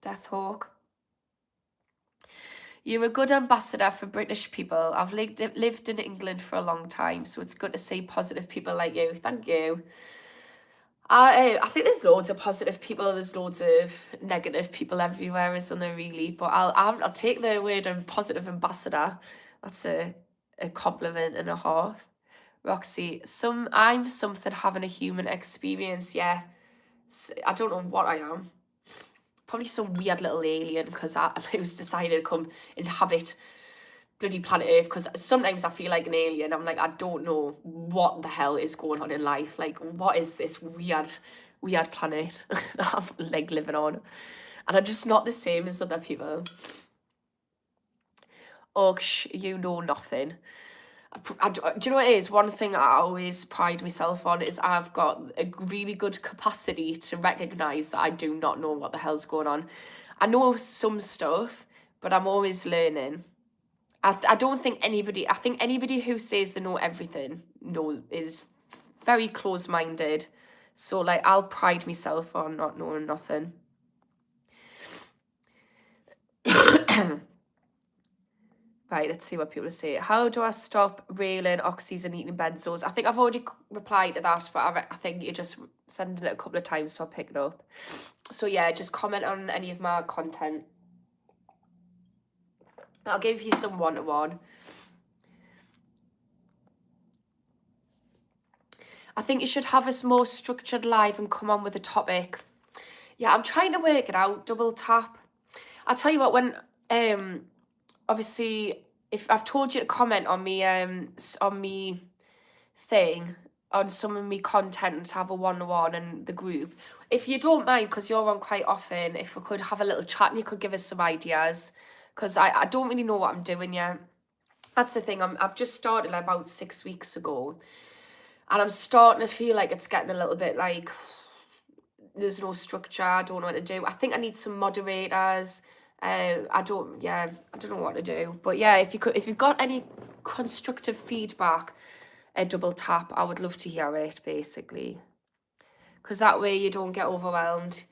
Deathhawk. You're a good ambassador for British people. I've lived in England for a long time, so it's good to see positive people like you. Thank you. I think there's loads of positive people. There's loads of negative people everywhere, isn't there? Really, but I'll take the word and positive ambassador. That's a compliment and a half. Roxy, I'm something having a human experience. Yeah, I don't know what I am. Probably some weird little alien because I was decided to come inhabit bloody planet Earth, because sometimes I feel like an alien. I'm like, I don't know what the hell is going on in life. Like, what is this weird planet that I'm like living on? And I'm just not the same as other people. Oh, you know nothing. Do you know what it is? One thing I always pride myself on is I've got a really good capacity to recognise that I do not know what the hell's going on. I know some stuff, but I'm always learning. I don't think anybody... I think anybody who says they know everything is very close-minded. So, like, I'll pride myself on not knowing nothing. Right, let's see what people say. How do I stop railing oxys and eating benzos? I think I've already replied to that, but I think you're just sending it a couple of times, so I'll pick it up. So yeah, just comment on any of my content. I'll give you some one-to-one. I think you should have us more structured live and come on with a topic. Yeah, I'm trying to work it out. Double tap. I'll tell you what, when obviously, if I've told you to comment on me on me thing, on some of me content, to have a one-on-one in the group, if you don't mind, because you're on quite often, if we could have a little chat and you could give us some ideas, because I don't really know what I'm doing yet. That's the thing. I've just started like about 6 weeks ago, and I'm starting to feel like it's getting a little bit like there's no structure. I don't know what to do. I think I need some moderators. I don't know what to do. But yeah, if you've got any constructive feedback, a double tap, I would love to hear it, basically, because that way you don't get overwhelmed.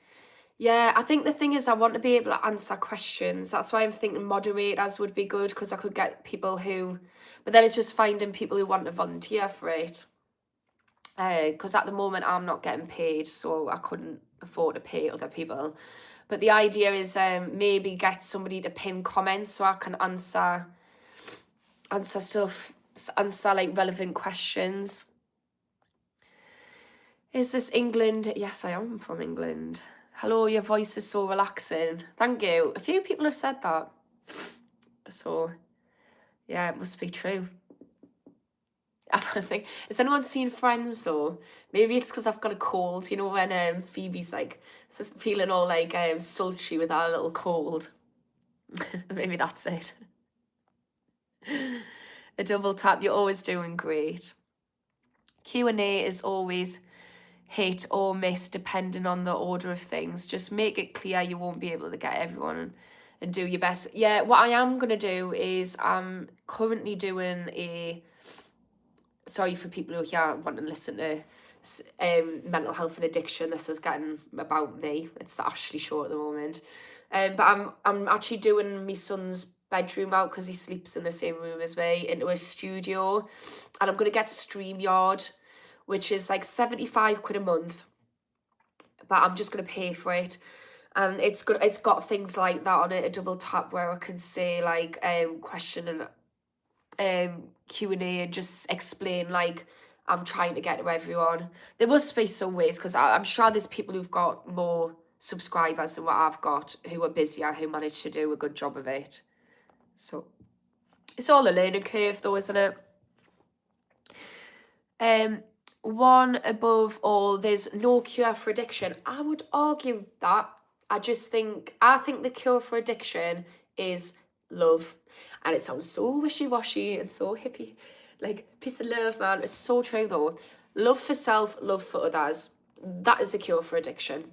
Yeah, I think the thing is I want to be able to answer questions. That's why I'm thinking moderators would be good, because I could get people who, but then it's just finding people who want to volunteer for it. Because at the moment I'm not getting paid, so I couldn't afford to pay other people. But the idea is maybe get somebody to pin comments so I can answer like relevant questions. Is this England? Yes, I am from England. Hello, your voice is so relaxing. Thank you. A few people have said that. So, yeah, it must be true. I don't think. Has anyone seen Friends though? Maybe it's because I've got a cold. You know when Phoebe's like feeling all like sultry with her little cold. Maybe that's it. A double tap. You're always doing great. Q&A is always hit or miss depending on the order of things. Just make it clear you won't be able to get everyone and do your best. Yeah, what I am going to do is I'm currently doing a, sorry for people who here want to listen to mental health and addiction. This is getting about me. It's the Ashley show at the moment. But I'm actually doing my son's bedroom out, because he sleeps in the same room as me, into a studio, and I'm going to get StreamYard, which is like 75 quid a month, but I'm just going to pay for it. And it's got things like that on it, a double tap where I can say like question and Q&A and just explain like I'm trying to get to everyone. There must be some ways, because I'm sure there's people who've got more subscribers than what I've got, who are busier, who manage to do a good job of it. So it's all a learning curve though, isn't it? One above all, there's no cure for addiction. I would argue that. I think the cure for addiction is love. And it sounds so wishy-washy and so hippie, like piece of love, man. It's so true though. Love for self, love for others. That is a cure for addiction.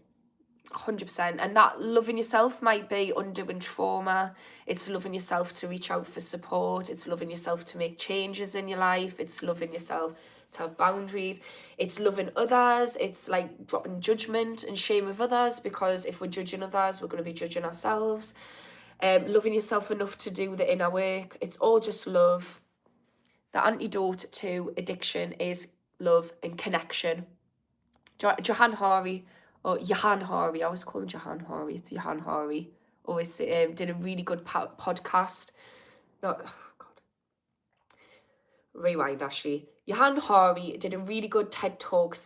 100%. And that loving yourself might be undoing trauma. It's loving yourself to reach out for support. It's loving yourself to make changes in your life. It's loving yourself to have boundaries. It's loving others. It's like dropping judgment and shame of others, because if we're judging others, we're going to be judging ourselves. Loving yourself enough to do the inner work. It's all just love. The antidote to addiction is love and connection. Johan Hari, or Johan Hari, I always call him Johan Hari, it's Johan Hari, always did a really good podcast. Rewind, Ashley. Johan Hari did a really good TED talk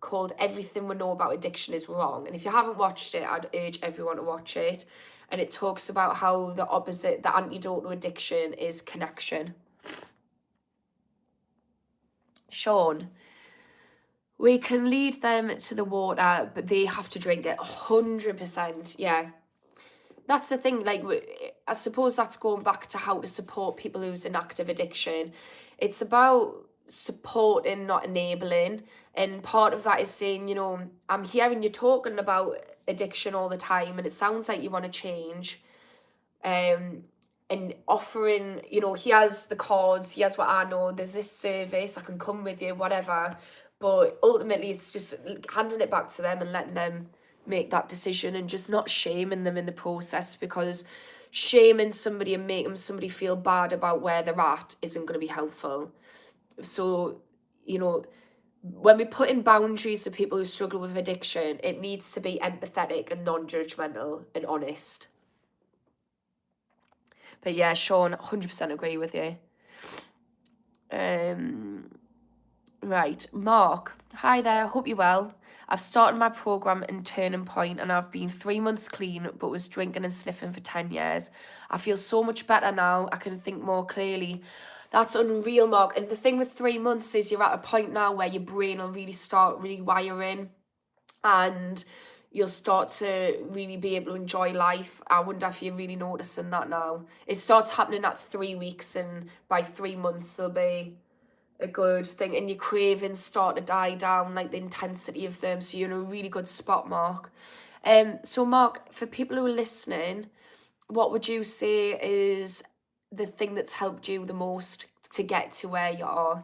called Everything We Know About Addiction Is Wrong. And if you haven't watched it, I'd urge everyone to watch it. And it talks about how the antidote to addiction is connection. Sean, we can lead them to the water, but they have to drink it. 100%. Yeah. That's the thing. Like, I suppose that's going back to how to support people who's in active addiction. It's about supporting, not enabling. And part of that is saying, you know, I'm hearing you talking about addiction all the time, and it sounds like you want to change. And offering, you know, here's the cards, here's what I know, there's this service, I can come with you, whatever. But ultimately, it's just handing it back to them and letting them make that decision, and just not shaming them in the process, because shaming somebody and making somebody feel bad about where they're at isn't going to be helpful. So, you know, when we put in boundaries for people who struggle with addiction, it needs to be empathetic and non-judgmental and honest. But yeah, Sean, 100% agree with you. Right, Mark. Hi there, hope you're well. I've started my program in Turning Point and I've been 3 months clean but was drinking and sniffing for 10 years. I feel so much better now. I can think more clearly. That's unreal, Mark. And the thing with 3 months is you're at a point now where your brain will really start rewiring and you'll start to really be able to enjoy life. I wonder if you're really noticing that now. It starts happening at 3 weeks and by 3 months there'll be a good thing, and your cravings start to die down, like the intensity of them, so you're in a really good spot, Mark. So Mark, for people who are listening, what would you say is the thing that's helped you the most to get to where you are?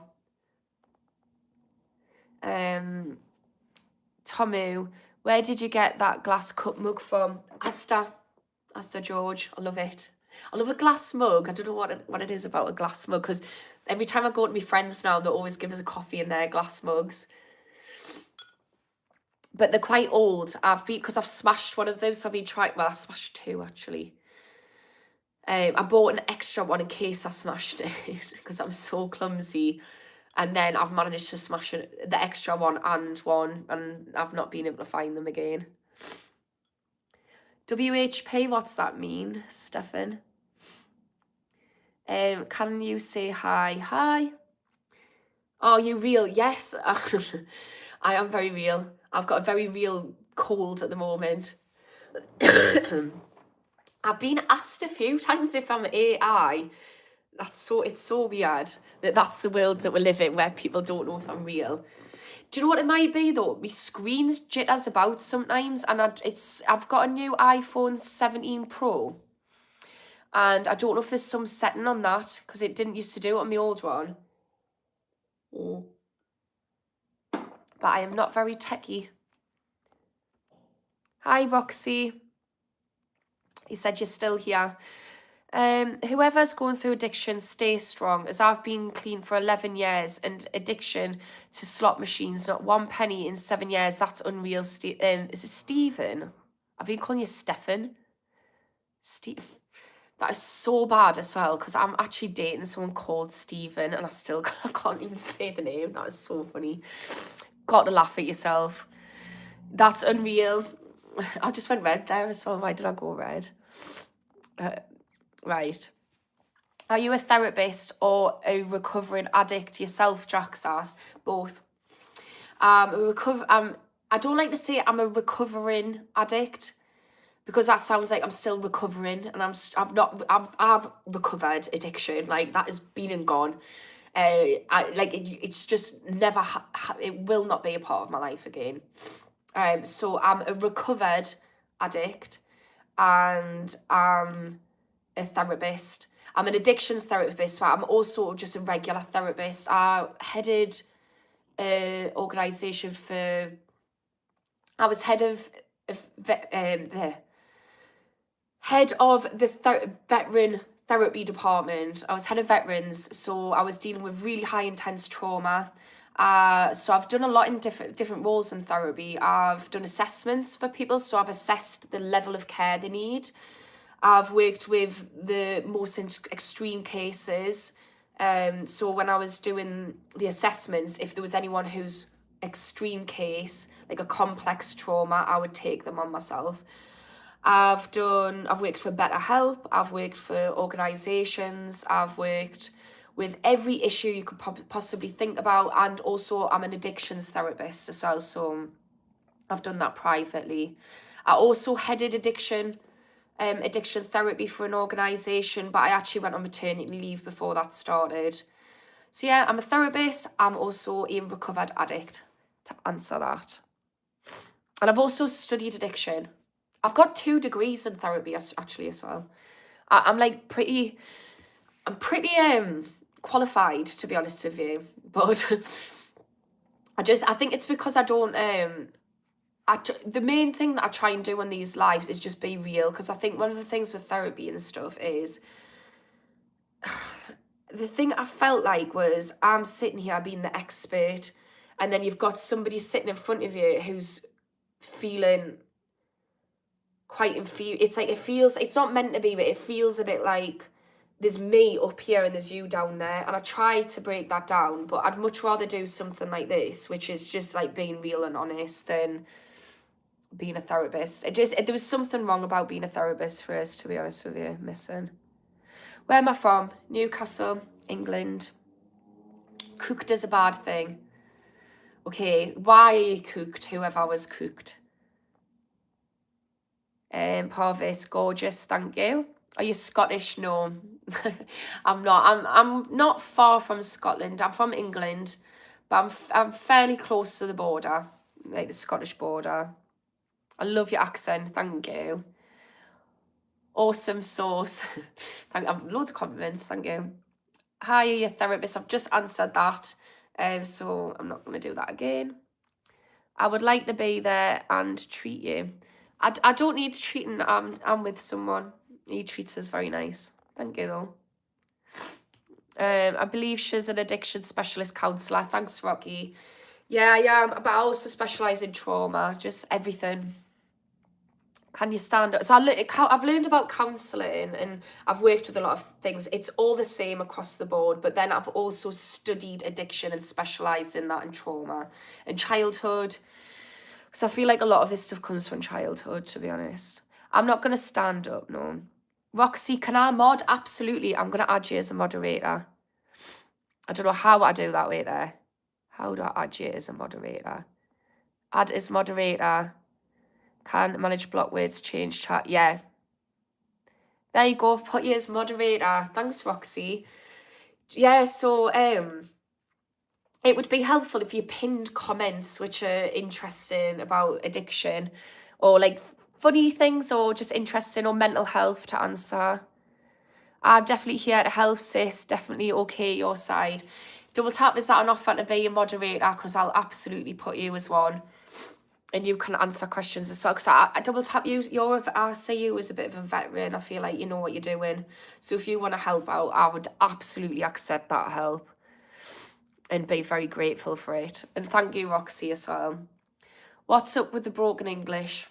Tomu, where did you get that glass cup mug from? Asta George, I love it. I love a glass mug. I don't know what it is about a glass mug, because every time I go to my friends now, they always give us a coffee in their glass mugs. But they're quite old. Because I've smashed one of them, so I've been trying. Well, I smashed two actually. I bought an extra one in case I smashed it because I'm so clumsy, and then I've managed to smash the extra one, and I've not been able to find them again. WHP, what's that mean, Stefan? Can you say hi? Hi. Are you real? Yes. I am very real. I've got a very real cold at the moment. I've been asked a few times if I'm AI. It's so weird that's the world that we live in, where people don't know if I'm real. Do you know what it might be though? My screen's jitters about sometimes, and I've got a new iPhone 17 Pro. And I don't know if there's some setting on that, because it didn't used to do it on my old one. But I am not very techie. Hi, Roxy. He said you're still here. Whoever's going through addiction, stay strong, as I've been clean for 11 years, and addiction to slot machines, not 1 penny in 7 years. That's unreal. Is it Stephen? I've been calling you Stefan. Steve. That is so bad as well, because I'm actually dating someone called Stephen and I can't even say the name. That is so funny. Got to laugh at yourself. That's unreal. I just went red there as well. Why did I go red? Right. Are you a therapist or a recovering addict yourself, Jax asked? Both. I don't like to say I'm a recovering addict, because that sounds like I'm still recovering, and I've recovered addiction. Like, that has been and gone. It's just never it will not be a part of my life again. So I'm a recovered addict, and I'm a therapist. I'm an addictions therapist, but I'm also just a regular therapist. I headed an organisation for. I was head of the veteran therapy department. I was head of veterans, so I was dealing with really high intense trauma. So I've done a lot in different roles in therapy. I've done assessments for people, so I've assessed the level of care they need. I've worked with the most extreme cases. So when I was doing the assessments, if there was anyone who's extreme case, like a complex trauma, I would take them on myself. I've worked for BetterHelp, I've worked for organisations, I've worked with every issue you could possibly think about, and also I'm an addictions therapist as well, so I've done that privately. I also headed addiction therapy for an organisation, but I actually went on maternity leave before that started. So yeah, I'm a therapist, I'm also a recovered addict, to answer that. And I've also studied addiction. I've got 2 degrees in therapy actually as well. I'm pretty qualified, to be honest with you, but I think it's because I don't the main thing that I try and do on these lives is just be real, because I think one of the things with therapy and stuff is the thing I felt like was I'm sitting here being the expert, and then you've got somebody sitting in front of you who's feeling quite inferior. It's like, it's not meant to be, but it feels a bit like there's me up here and there's you down there, and I try to break that down, but I'd much rather do something like this, which is just like being real and honest, than being a therapist. There was something wrong about being a therapist for us, to be honest with you, missing. Where am I from? Newcastle, England. Cooked is a bad thing. Okay, why are you cooked? Whoever was cooked. Parvis, gorgeous, thank you. Are you Scottish? No, I'm not. I'm not far from Scotland. I'm from England, but I'm fairly close to the border, like the Scottish border. I love your accent, thank you. Awesome sauce. Loads of compliments, thank you. Hi, are you a therapist? I've just answered that, so I'm not going to do that again. I would like to be there and treat you. I don't need treating. I'm with someone. He treats us very nice. Thank you, though. I believe she's an addiction specialist counsellor. Thanks, Rocky. Yeah, I am, but I also specialise in trauma, just everything. Can you stand up? So I've learned about counselling, and I've worked with a lot of things. It's all the same across the board, but then I've also studied addiction and specialised in that and trauma and childhood. Because I feel like a lot of this stuff comes from childhood, to be honest. I'm not going to stand up, no. Roxy, can I mod? Absolutely. I'm going to add you as a moderator. I don't know how I do that, wait there. How do I add you as a moderator? Add as moderator. Can manage block words, change chat. Yeah. There you go. I've put you as moderator. Thanks, Roxy. Yeah, so it would be helpful if you pinned comments which are interesting about addiction, or like funny things, or just interesting, or mental health to answer. I'm definitely here to help, sis. Definitely okay your side. Double tap, is that an offer to be a moderator? Because I'll absolutely put you as one. And you can answer questions as well. Because I double tap you. I see you as a bit of a veteran. I feel like you know what you're doing. So if you want to help out, I would absolutely accept that help and be very grateful for it. And thank you, Roxy, as well. What's up with the broken English?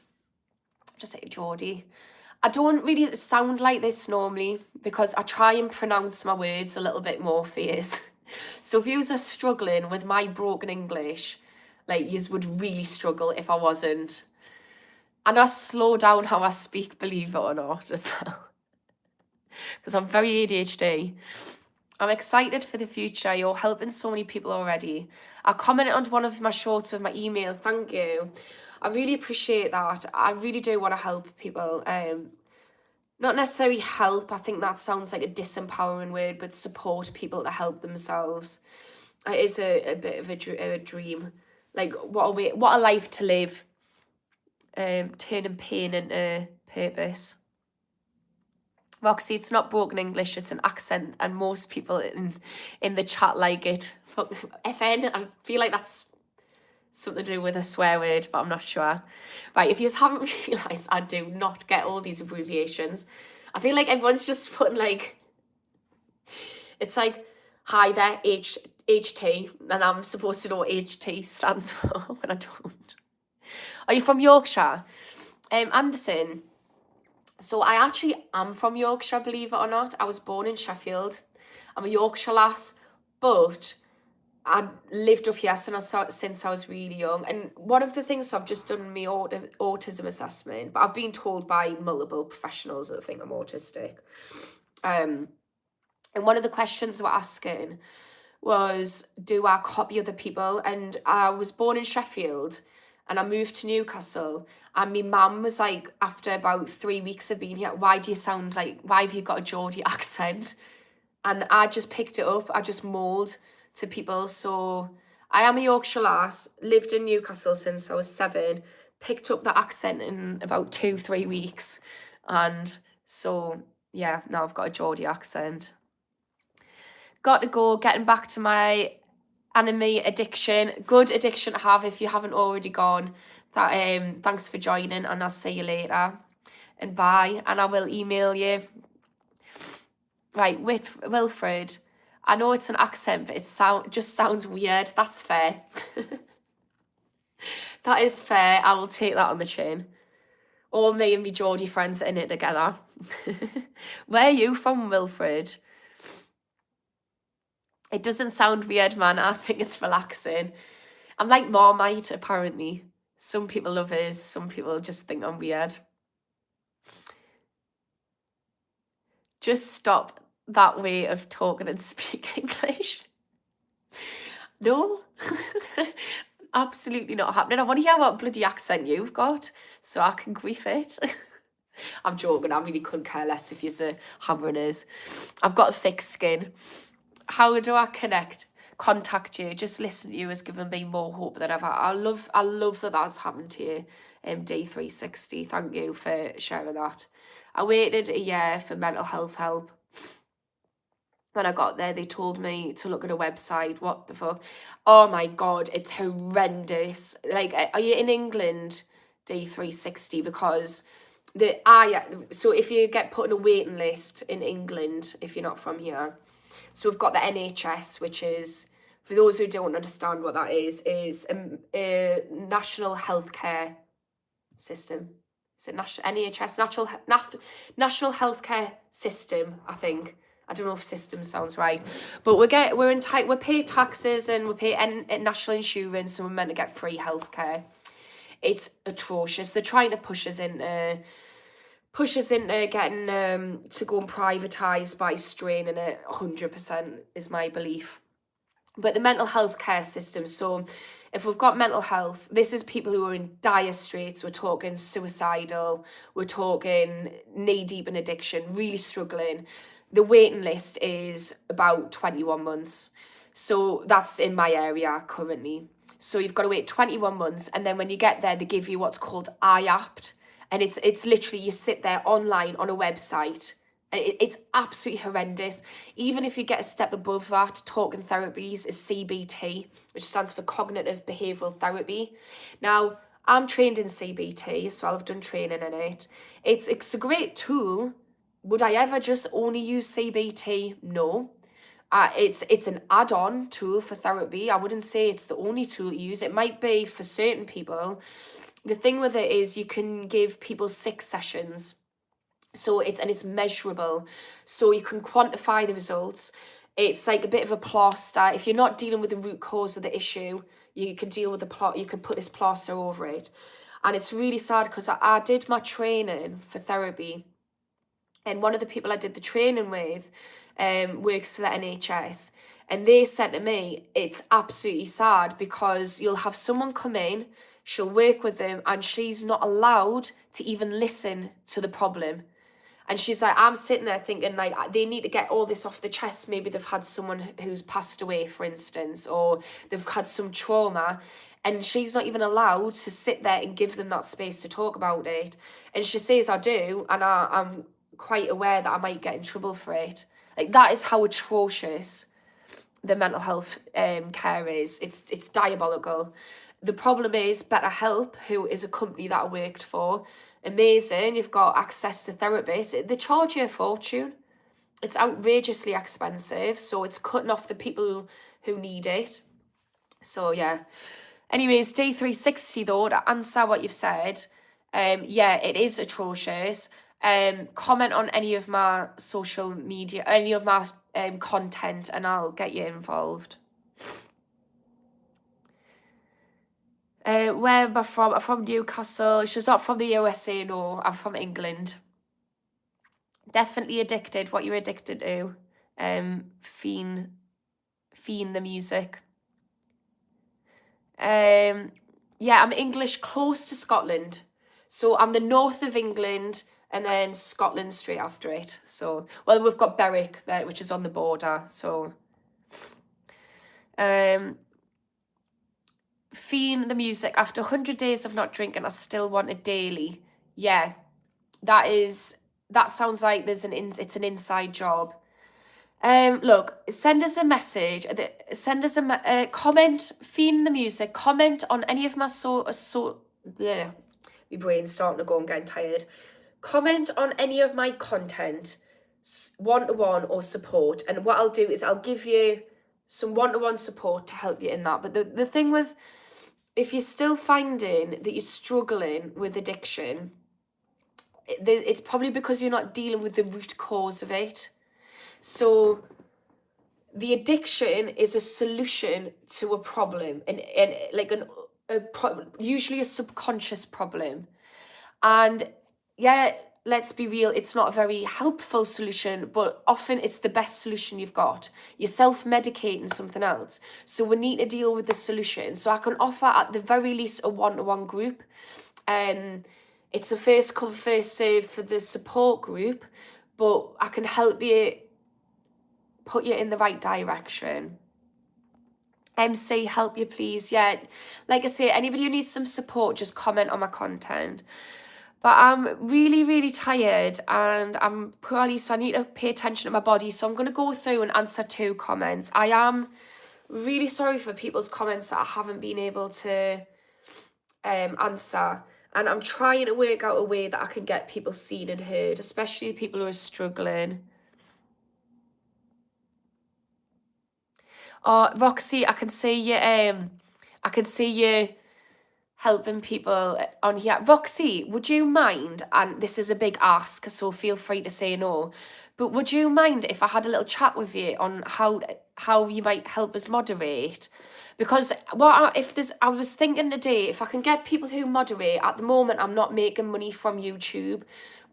Just say Geordie. I don't really sound like this normally because I try and pronounce my words a little bit more for you. So if you are struggling with my broken English, like, you would really struggle if I wasn't. And I slow down how I speak, believe it or not, as well. Because I'm very ADHD. I'm excited for the future. You're helping so many people already. I commented on one of my shorts with my email. Thank you. I really appreciate that. I really do want to help people. Not necessarily help. I think that sounds like a disempowering word, but support people to help themselves. It is a bit of a dream. Like, what a life to live. Turning pain into purpose. Roxy, it's not broken English, it's an accent, and most people in the chat like it. FN, I feel like that's something to do with a swear word, but I'm not sure. Right, if you just haven't realised, I do not get all these abbreviations. I feel like everyone's just putting like, it's like, hi there, HT, and I'm supposed to know what HT stands for when I don't. Are you from Yorkshire? Anderson. So I actually am from Yorkshire, believe it or not. I was born in Sheffield. I'm a Yorkshire lass, but I lived up here since I was really young. And one of the things, so I've just done my autism assessment, but I've been told by multiple professionals that think I'm autistic. And one of the questions they were asking was, do I copy other people? And I was born in Sheffield, and I moved to Newcastle, and my mum was like, after about 3 weeks of being here, why have you got a Geordie accent? And I just picked it up. I just mould to people. So I am a Yorkshire lass, lived in Newcastle since I was 7, picked up the accent in about 2-3 weeks. And so, yeah, now I've got a Geordie accent. Got to go, getting back to my anime addiction. Good addiction to have if you haven't already gone. Thanks for joining, and I'll see you later. And bye. And I will email you. Right, Wilfred. I know it's an accent, but it just sounds weird. That's fair. That is fair. I will take that on the chin. All me and me Geordie friends are in it together. Where are you from, Wilfred? It doesn't sound weird, man. I think it's relaxing. I'm like Marmite, apparently. Some people love it, some people just think I'm weird. Just stop that way of talking and speak English. No, absolutely not happening. I want to hear what bloody accent you've got so I can grief it. I'm joking, I really couldn't care less if you're hammering us. I've got a thick skin. How do I contact you? Just listen to you has given me more hope than ever. I love that that's happened to you, D360. Thank you for sharing that. I waited a year for mental health help. When I got there, they told me to look at a website. What the fuck? Oh my God, it's horrendous. Like, are you in England, D360? Because so if you get put on a waiting list in England, if you're not from here, so we've got the NHS, which is, for those who don't understand what that is a national healthcare system. Is it NHS, national healthcare system, I think. I don't know if system sounds right, but we pay taxes and we pay national insurance, and we're meant to get free healthcare. It's atrocious. They're trying to push us into getting to go and privatise by straining it. 100% is my belief. But the mental health care system, so if we've got mental health, this is people who are in dire straits. We're talking suicidal, we're talking knee deep in addiction, really struggling. The waiting list is about 21 months. So that's in my area currently. So you've got to wait 21 months, and then when you get there, they give you what's called IAPT, and it's literally you sit there online on a website. It's absolutely horrendous. Even if you get a step above that, talking therapies is CBT, which stands for Cognitive Behavioural Therapy. Now, I'm trained in CBT, so I've done training in it. It's a great tool. Would I ever just only use CBT? No. It's an add-on tool for therapy. I wouldn't say it's the only tool you use. It might be for certain people. The thing with it is you can give people 6 sessions. So it's measurable, so you can quantify the results. It's like a bit of a plaster. If you're not dealing with the root cause of the issue, you can deal with you can put this plaster over it. And it's really sad because I did my training for therapy, and one of the people I did the training with works for the NHS, and they said to me, it's absolutely sad because you'll have someone come in, she'll work with them, and she's not allowed to even listen to the problem. And she's like, I'm sitting there thinking, like, they need to get all this off the chest. Maybe they've had someone who's passed away, for instance, or they've had some trauma. And she's not even allowed to sit there and give them that space to talk about it. And she says, I do. And I'm quite aware that I might get in trouble for it. Like, that is how atrocious the mental health care is. It's diabolical. The problem is BetterHelp, who is a company that I worked for, amazing. You've got access to therapists. They charge you a fortune. It's outrageously expensive. So it's cutting off the people who need it. So yeah. Anyways, D360 though, to answer what you've said, yeah, it is atrocious. Comment on any of my social media, any of my content, and I'll get you involved. Where am I from? I'm from Newcastle. She's not from the USA, no. I'm from England. Definitely addicted. What you're addicted to? Fiend the music. Yeah, I'm English close to Scotland. So I'm the north of England and then Scotland straight after it. So, well, we've got Berwick there, which is on the border. So, Fiend the music. After 100 days of not drinking, I still want it daily. Yeah, that sounds like it's an inside job. Look, send us a message. Send us a comment. Fiend the music. Comment on any of my my brain's starting to go. I'm getting tired. Comment on any of my content, one-to-one or support. And what I'll do is I'll give you some one-to-one support to help you in that. But the thing with, if you're still finding that you're struggling with addiction, it's probably because you're not dealing with the root cause of it. So the addiction is a solution to a problem, and like usually a subconscious problem. And yeah, let's be real, it's not a very helpful solution, but often it's the best solution you've got. You're self-medicating something else. So we need to deal with the solution. So I can offer at the very least a one-to-one group. It's a first come, first serve for the support group, but I can help you, put you in the right direction. MC, help you please. Yeah, like I say, anybody who needs some support, just comment on my content. But I'm really, really tired and I'm poorly, so I need to pay attention to my body. So I'm going to go through and answer 2 comments. I am really sorry for people's comments that I haven't been able to answer. And I'm trying to work out a way that I can get people seen and heard, especially people who are struggling. Oh, Roxy, I can see you. I can see you helping people on here. Roxy, would you mind, and this is a big ask, so feel free to say no, but would you mind if I had a little chat with you on how you might help us moderate? Because I was thinking today, if I can get people who moderate, at the moment I'm not making money from YouTube,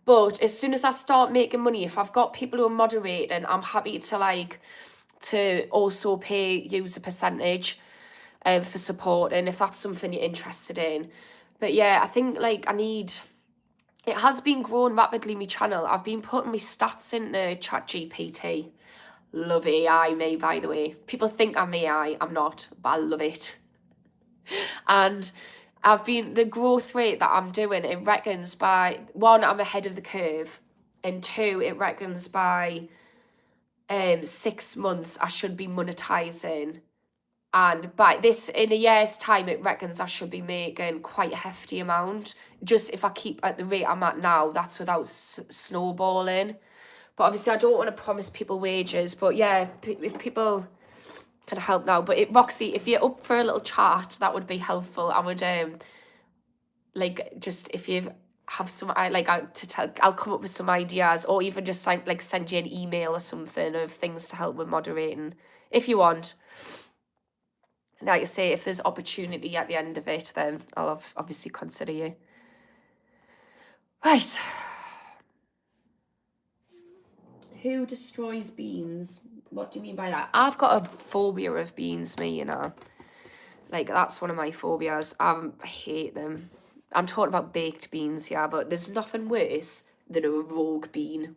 but as soon as I start making money, if I've got people who are moderating, I'm happy to also pay you a percentage for support, and if that's something you're interested in. But yeah, I think it has been growing rapidly, my channel. I've been putting my stats into ChatGPT. Love AI, me, by the way. People think I'm AI, I'm not, but I love it. And the growth rate that I'm doing, it reckons by 1, I'm ahead of the curve, and 2, it reckons by 6 months I should be monetizing. And by this, in a year's time, it reckons I should be making quite a hefty amount. Just if I keep at the rate I'm at now, that's without snowballing. But obviously, I don't want to promise people wages. But yeah, if people can help now. But Roxy, if you're up for a little chat, that would be helpful. I would just if you have some, I'll come up with some ideas, or even just send you an email or something of things to help with moderating if you want. Like I say, if there's opportunity at the end of it, then I'll obviously consider you. Right. Who destroys beans? What do you mean by that? I've got a phobia of beans, me, that's one of my phobias. I hate them. I'm talking about baked beans, yeah, but there's nothing worse than a rogue bean.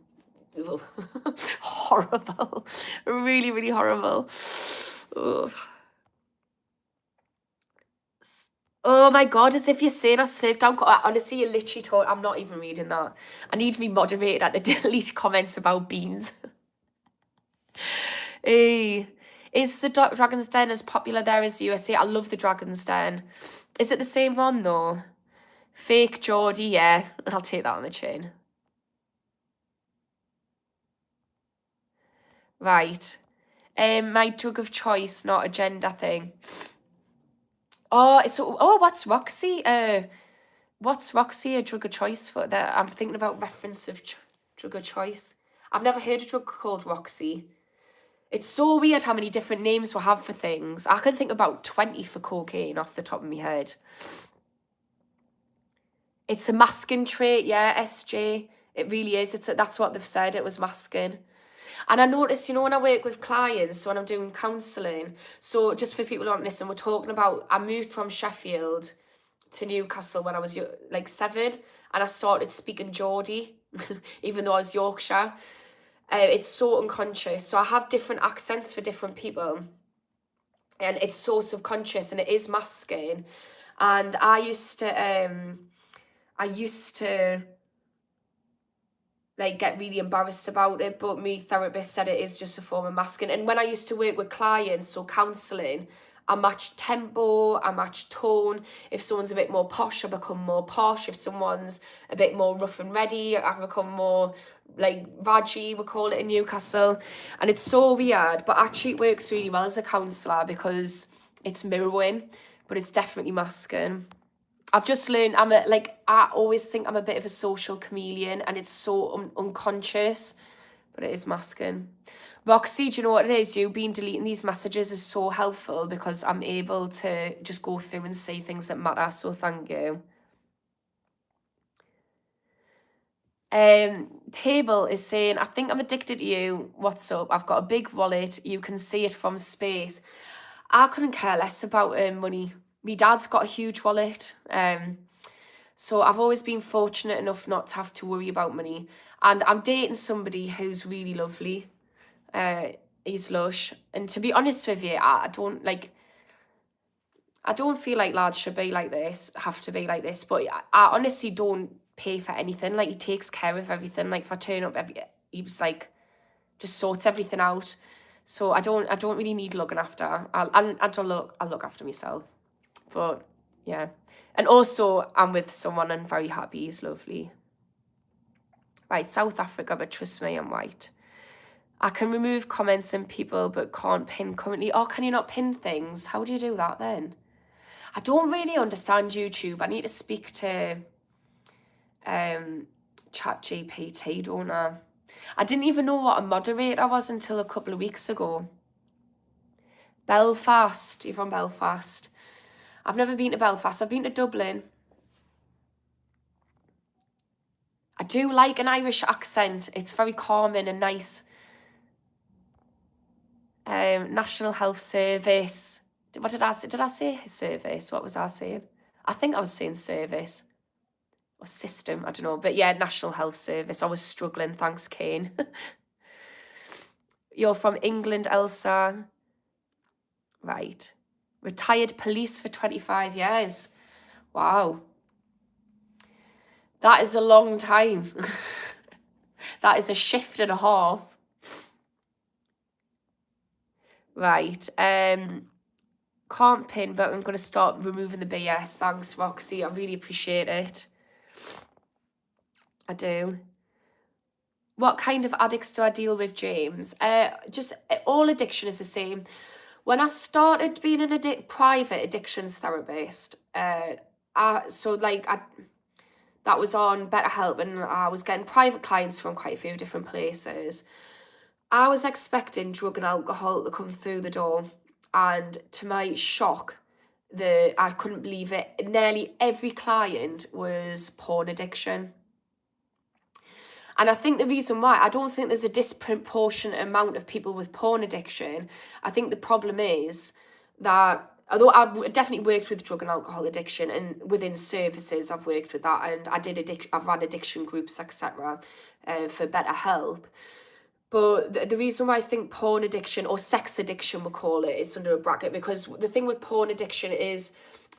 Horrible. Really, really horrible. Ugh. Oh my God, as if you're saying I slipped down. Honestly, you literally told, I'm not even reading that. I need to be moderated at the delete comments about beans. Hey, is the Dragon's Den as popular there as the USA? I love the Dragon's Den. Is it the same one though? Fake Geordie, yeah. I'll take that on the chin. Right. My drug of choice, not a gender thing. What's Roxy? What's Roxy a drug of choice for? That I'm thinking about reference of drug of choice. I've never heard a drug called Roxy. It's so weird how many different names we have for things. I can think about 20 for cocaine off the top of my head. It's a masking trait, yeah, SJ. It really is. That's what they've said. It was masking. And I noticed, when I work with clients, so when I'm doing counselling, so just for people who don't listen, we're talking about, I moved from Sheffield to Newcastle when I was 7, and I started speaking Geordie, even though I was Yorkshire. It's so unconscious. So I have different accents for different people, and it's so subconscious, and it is masking. And I used to get really embarrassed about it, but my therapist said it is just a form of masking. And when I used to work with clients, so counselling, I match tempo, I match tone. If someone's a bit more posh, I become more posh. If someone's a bit more rough and ready, I become more Raji, we call it in Newcastle. And it's so weird, but actually it works really well as a counsellor because it's mirroring, but it's definitely masking. I've just learned I always think I'm a bit of a social chameleon, and it's so unconscious, but it is masking. Roxy, do you know what it is? You been deleting these messages is so helpful because I'm able to just go through and see things that matter. So thank you. Table is saying, I think I'm addicted to you. What's up? I've got a big wallet. You can see it from space. I couldn't care less about money. My dad's got a huge wallet. So I've always been fortunate enough not to have to worry about money. And I'm dating somebody who's really lovely. He's lush. And to be honest with you, I don't feel like lads should be like this, have to be like this. But I honestly don't pay for anything. Like, he takes care of everything. Like, if I turn up, he was like, just sorts everything out. So I don't really need looking after. I'll look after myself. But yeah. And also, I'm with someone and very happy. He's lovely. Right, South Africa, but trust me, I'm white. I can remove comments and people, but can't pin currently. Oh, can you not pin things? How do you do that then? I don't really understand YouTube. I need to speak to ChatGPT, don't I? I didn't even know what a moderator was until a couple of weeks ago. Belfast. You're from Belfast. I've never been to Belfast. I've been to Dublin. I do like an Irish accent. It's very calming and nice. National Health Service. What did I say? Did I say service? What was I saying? I think I was saying service. Or system, I don't know. But yeah, National Health Service. I was struggling. Thanks, Kane. You're from England, Elsa. Right. Retired police for 25 years. Wow. That is a long time. That is a shift and a half. Right. Can't pin, but I'm going to start removing the BS. Thanks, Roxy. I really appreciate it. I do. What kind of addicts do I deal with, James? Just all addiction is the same. When I started being an private addictions therapist, that was on BetterHelp, and I was getting private clients from quite a few different places. I was expecting drug and alcohol to come through the door, and to my shock, I couldn't believe it. Nearly every client was porn addiction. And I think the reason why, I don't think there's a disproportionate amount of people with porn addiction. I think the problem is that, although I've definitely worked with drug and alcohol addiction, and within services I've worked with that, and I've run addiction groups, etc., for BetterHelp. But the reason why I think porn addiction, or sex addiction we'll call it, is under a bracket, because the thing with porn addiction is,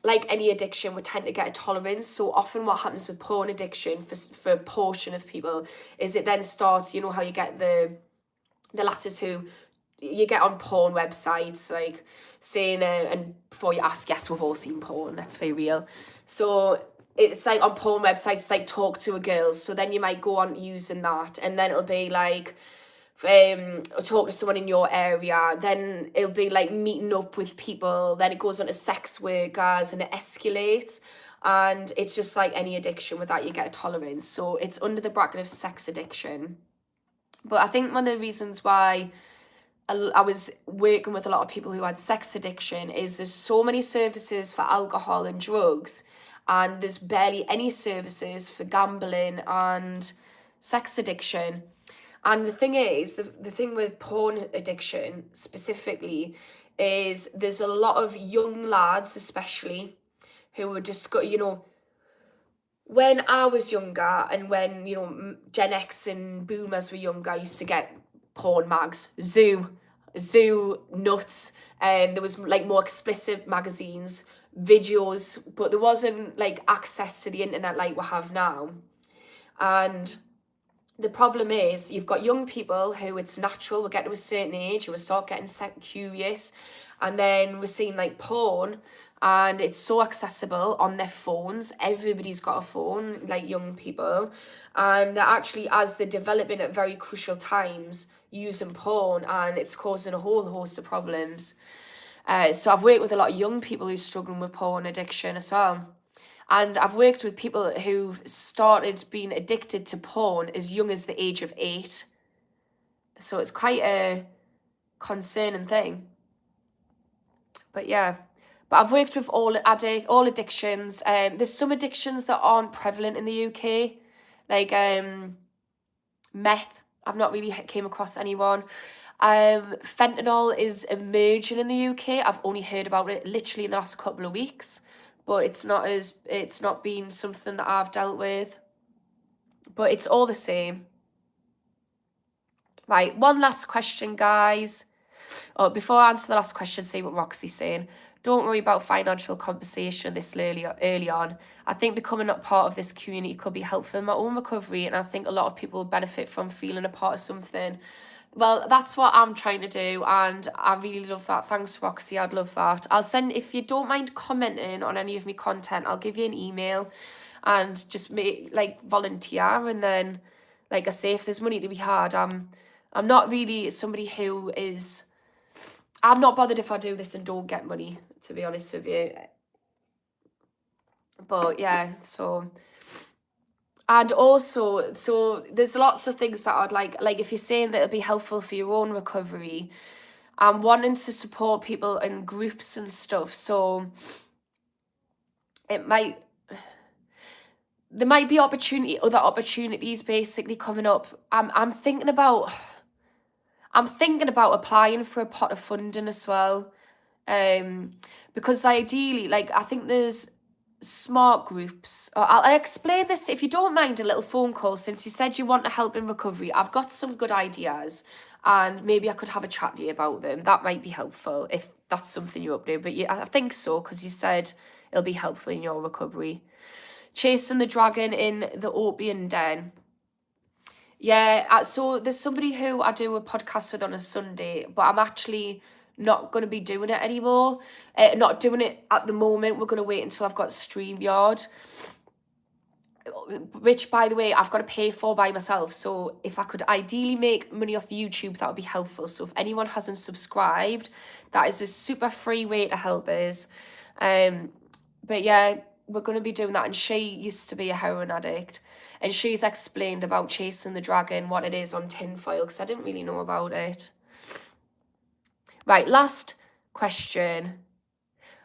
like any addiction, we tend to get a tolerance. So often what happens with porn addiction for a portion of people is it then starts, you know how you get the lasses who you get on porn websites, like saying, and before you ask, yes, we've all seen porn, let's be real. So it's like on porn websites, it's like talk to a girl. So then you might go on using that, and then it'll be like, talk to someone in your area, then it'll be like meeting up with people, then it goes on to sex workers, and it escalates. And it's just like any addiction, with that you get a tolerance. So it's under the bracket of sex addiction. But I think one of the reasons why I was working with a lot of people who had sex addiction is there's so many services for alcohol and drugs, and there's barely any services for gambling and sex addiction. And the thing is, the thing with porn addiction specifically is there's a lot of young lads, especially, who were when I was younger, and when, Gen X and boomers were younger, I used to get porn mags, Zoo Nuts, and there was like more explicit magazines, videos, but there wasn't like access to the internet like we have now. And the problem is, you've got young people who it's natural, we'll get to a certain age, who will start getting curious, and then we're seeing like porn, and it's so accessible on their phones. Everybody's got a phone, like young people, and they're actually, as they're developing at very crucial times, using porn, and it's causing a whole host of problems. So I've worked with a lot of young people who're struggling with porn addiction as well. And I've worked with people who've started being addicted to porn as young as the age of 8. So it's quite a concerning thing. But yeah, but I've worked with all addictions. There's some addictions that aren't prevalent in the UK, like meth. I've not really came across anyone. Fentanyl is emerging in the UK. I've only heard about it literally in the last couple of weeks, but it's not been something that I've dealt with. But it's all the same. Right, one last question, guys. Oh, before I answer the last question, see what Roxy's saying. Don't worry about financial compensation this early on. I think becoming a part of this community could be helpful in my own recovery, and I think a lot of people will benefit from feeling a part of something. Well, that's what I'm trying to do, and I really love that. Thanks, Roxy. I'd love that. I'll send, if you don't mind commenting on any of my content, I'll give you an email and just volunteer. And then, like I say, if there's money to be had, I'm not really somebody who is... I'm not bothered if I do this and don't get money, to be honest with you. But yeah, so... And also, so there's lots of things that I'd like if you're saying that it'll be helpful for your own recovery, I'm wanting to support people in groups and stuff. So there might be other opportunities basically coming up. I'm thinking about applying for a pot of funding as well. Because ideally, I think there's smart groups. I'll explain this, if you don't mind, a little phone call, since you said you want to help in recovery. I've got some good ideas, and maybe I could have a chat to you about them. That might be helpful if that's something you're up to. But yeah, I think so, because you said it'll be helpful in your recovery. Chasing the Dragon in the Opium Den. Yeah, so there's somebody who I do a podcast with on a Sunday, but I'm actually not going to be doing it anymore. Not doing it at the moment. We're going to wait until I've got StreamYard, which, by the way, I've got to pay for by myself. So if I could ideally make money off YouTube, that would be helpful. So if anyone hasn't subscribed, that is a super free way to help us. But yeah, we're going to be doing that. And she used to be a heroin addict, and she's explained about Chasing the Dragon, what it is on tinfoil, because I didn't really know about it. Right, last question.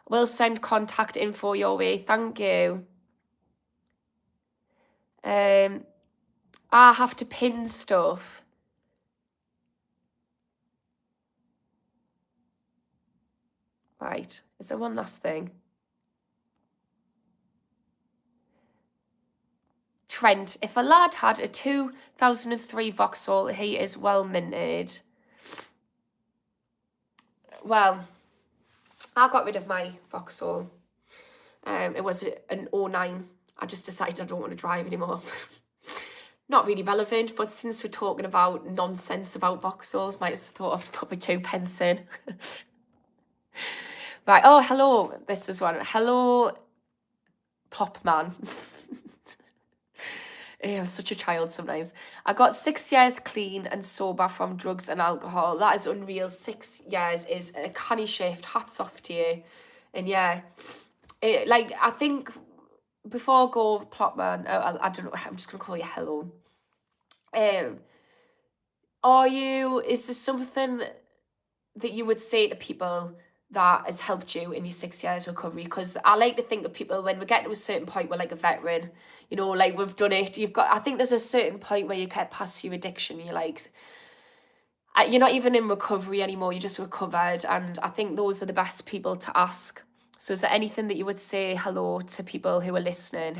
We'll send contact info your way. Thank you. I have to pin stuff. Right, is there one last thing? Trent, if a lad had a 2003 Vauxhall, he is well minted. Well, I got rid of my Vauxhall. It was an 09. I just decided I don't want to drive anymore. Not really relevant, but since we're talking about nonsense about Vauxhalls, might have thought I'd put my 2 pence in. Right, oh, hello. This is one. Hello, Plopman. Yeah, I'm such a child sometimes. I got 6 years clean and sober from drugs and alcohol. That is unreal. 6 years is a canny shift. Hats off to you. And yeah, I think before I go, Plotman, I don't know, I'm just going to call you hello. Is there something that you would say to people that has helped you in your 6 years recovery? Because I like to think of people, when we get to a certain point, we're like a veteran, you know, like we've done it. I think there's a certain point where you get past your addiction, you're like, you're not even in recovery anymore, you're just recovered. And I think those are the best people to ask. So is there anything that you would say hello to people who are listening,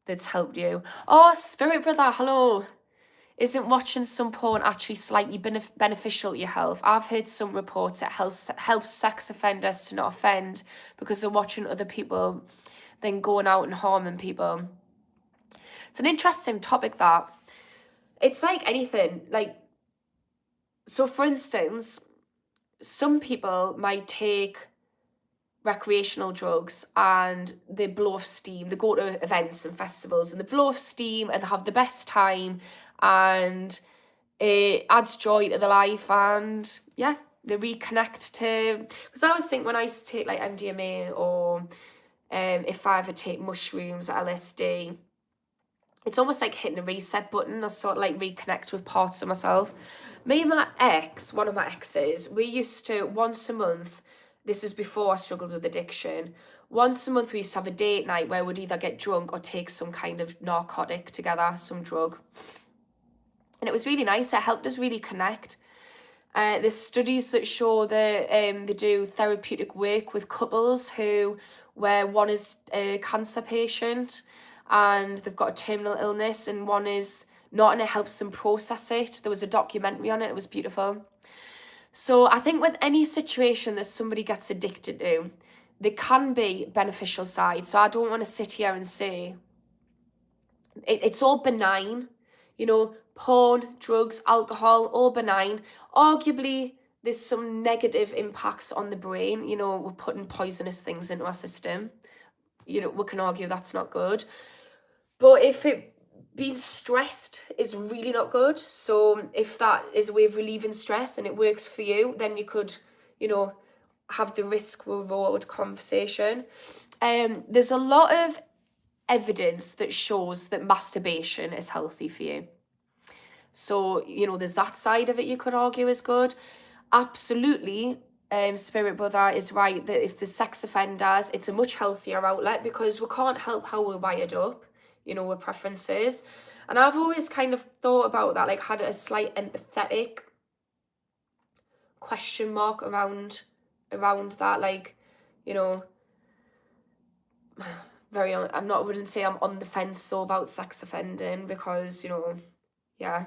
that's helped you? Oh, Spirit Brother, hello. Isn't watching some porn actually slightly beneficial to your health? I've heard some reports that helps sex offenders to not offend because they're watching other people then going out and harming people. It's an interesting topic, that. It's like anything. So for instance, some people might take recreational drugs and they blow off steam. They go to events and festivals and they blow off steam and they have the best time, and it adds joy to their life, and yeah, they reconnect to... Because I always think, when I used to take like MDMA or if I ever take mushrooms or LSD, it's almost like hitting a reset button. I sort of like reconnect with parts of myself. Me and my ex, one of my exes, we used to once a month, this was before I struggled with addiction, once a month we used to have a date night where we'd either get drunk or take some kind of narcotic together, some drug. And it was really nice. It helped us really connect. There's studies that show that they do therapeutic work with couples where one is a cancer patient and they've got a terminal illness and one is not, and it helps them process it. There was a documentary on it. It was beautiful. So I think with any situation that somebody gets addicted to, there can be beneficial sides. So I don't want to sit here and say it's all benign, porn, drugs, alcohol, all benign. Arguably, there's some negative impacts on the brain. We're putting poisonous things into our system. We can argue that's not good. But if being stressed is really not good, so if that is a way of relieving stress and it works for you, then you could, have the risk reward conversation. There's a lot of evidence that shows that masturbation is healthy for you. So, there's that side of it you could argue is good. Absolutely, Spirit Brother is right that if the sex offenders, it's a much healthier outlet because we can't help how we're wired up, our preferences. And I've always kind of thought about that, like had a slight empathetic question mark around that, like, I wouldn't say I'm on the fence though about sex offending because, yeah.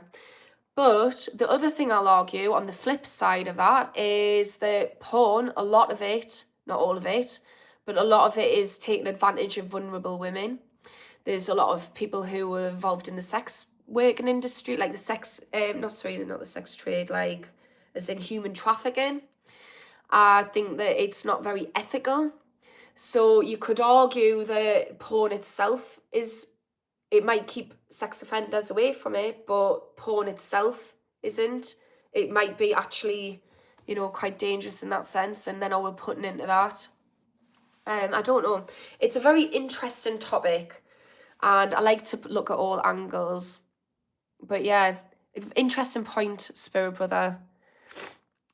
But the other thing I'll argue on the flip side of that is that porn, a lot of it, not all of it, but a lot of it is taking advantage of vulnerable women. There's a lot of people who are involved in the sex working industry, like not the sex trade, like as in human trafficking. I think that it's not very ethical. So you could argue that porn itself it might keep sex offenders away from it, but porn itself isn't. It might be actually, quite dangerous in that sense. And then we're putting into that. I don't know. It's a very interesting topic. And I like to look at all angles. But yeah, interesting point, Spirit Brother.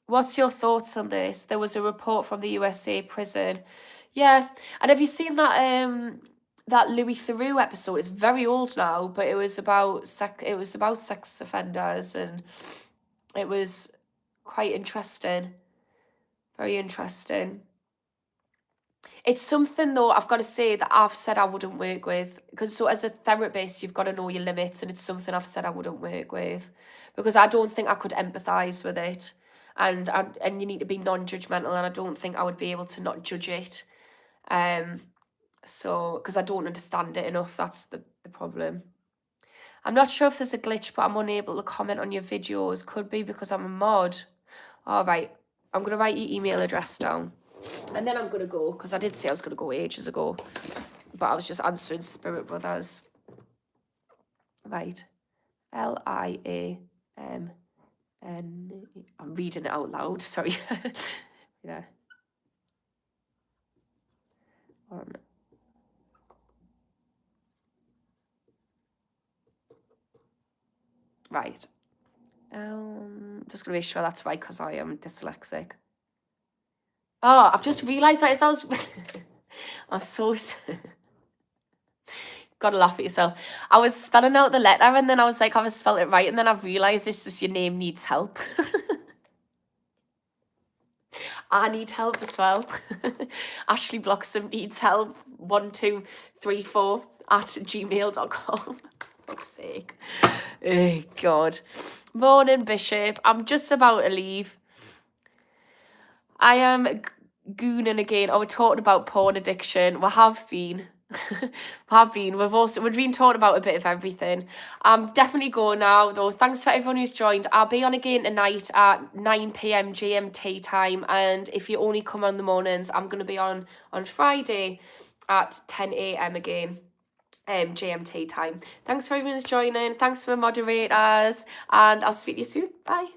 What's your thoughts on this? There was a report from the USA prison. Yeah, and have you seen that Louis Theroux episode? It's very old now, but it was about sex offenders, and it was quite interesting. Very interesting. It's something though, I've got to say, that I've said I wouldn't work with, because so as a therapist you've got to know your limits, and it's something I've said I wouldn't work with because I don't think I could empathize with it, and you need to be non-judgmental, and I don't think I would be able to not judge it. So because I don't understand it enough, that's the problem. I'm not sure if there's a glitch, but I'm unable to comment on your videos. Could be because I'm a mod. All right, I'm gonna write your email address down. And then I'm going to go, because I did say I was going to go ages ago. But I was just answering Spirit Brothers. Right. Liamn. I'm reading it out loud, sorry. Yeah. Right. Just going to make sure that's right, because I am dyslexic. Oh, I've just realised that I was... I'm so... Gotta laugh at yourself. I was spelling out the letter and then I was like, have I spelled it right? And then I've realised it's just your name needs help. I need help as well. Ashley Bloxham needs help. 1234 @gmail.com. Fuck's sake. Oh, God. Morning, Bishop. I'm just about to leave. I am gooning again. Oh, we're talking about porn addiction. We have been. We've been talking about a bit of everything. I'm definitely going now though. Thanks for everyone who's joined. I'll be on again tonight at 9 p.m. GMT time, and if you only come on the mornings, I'm going to be on Friday at 10 a.m. again, GMT time. Thanks for everyone who's joining. Thanks for the moderators, and I'll speak to you soon. Bye.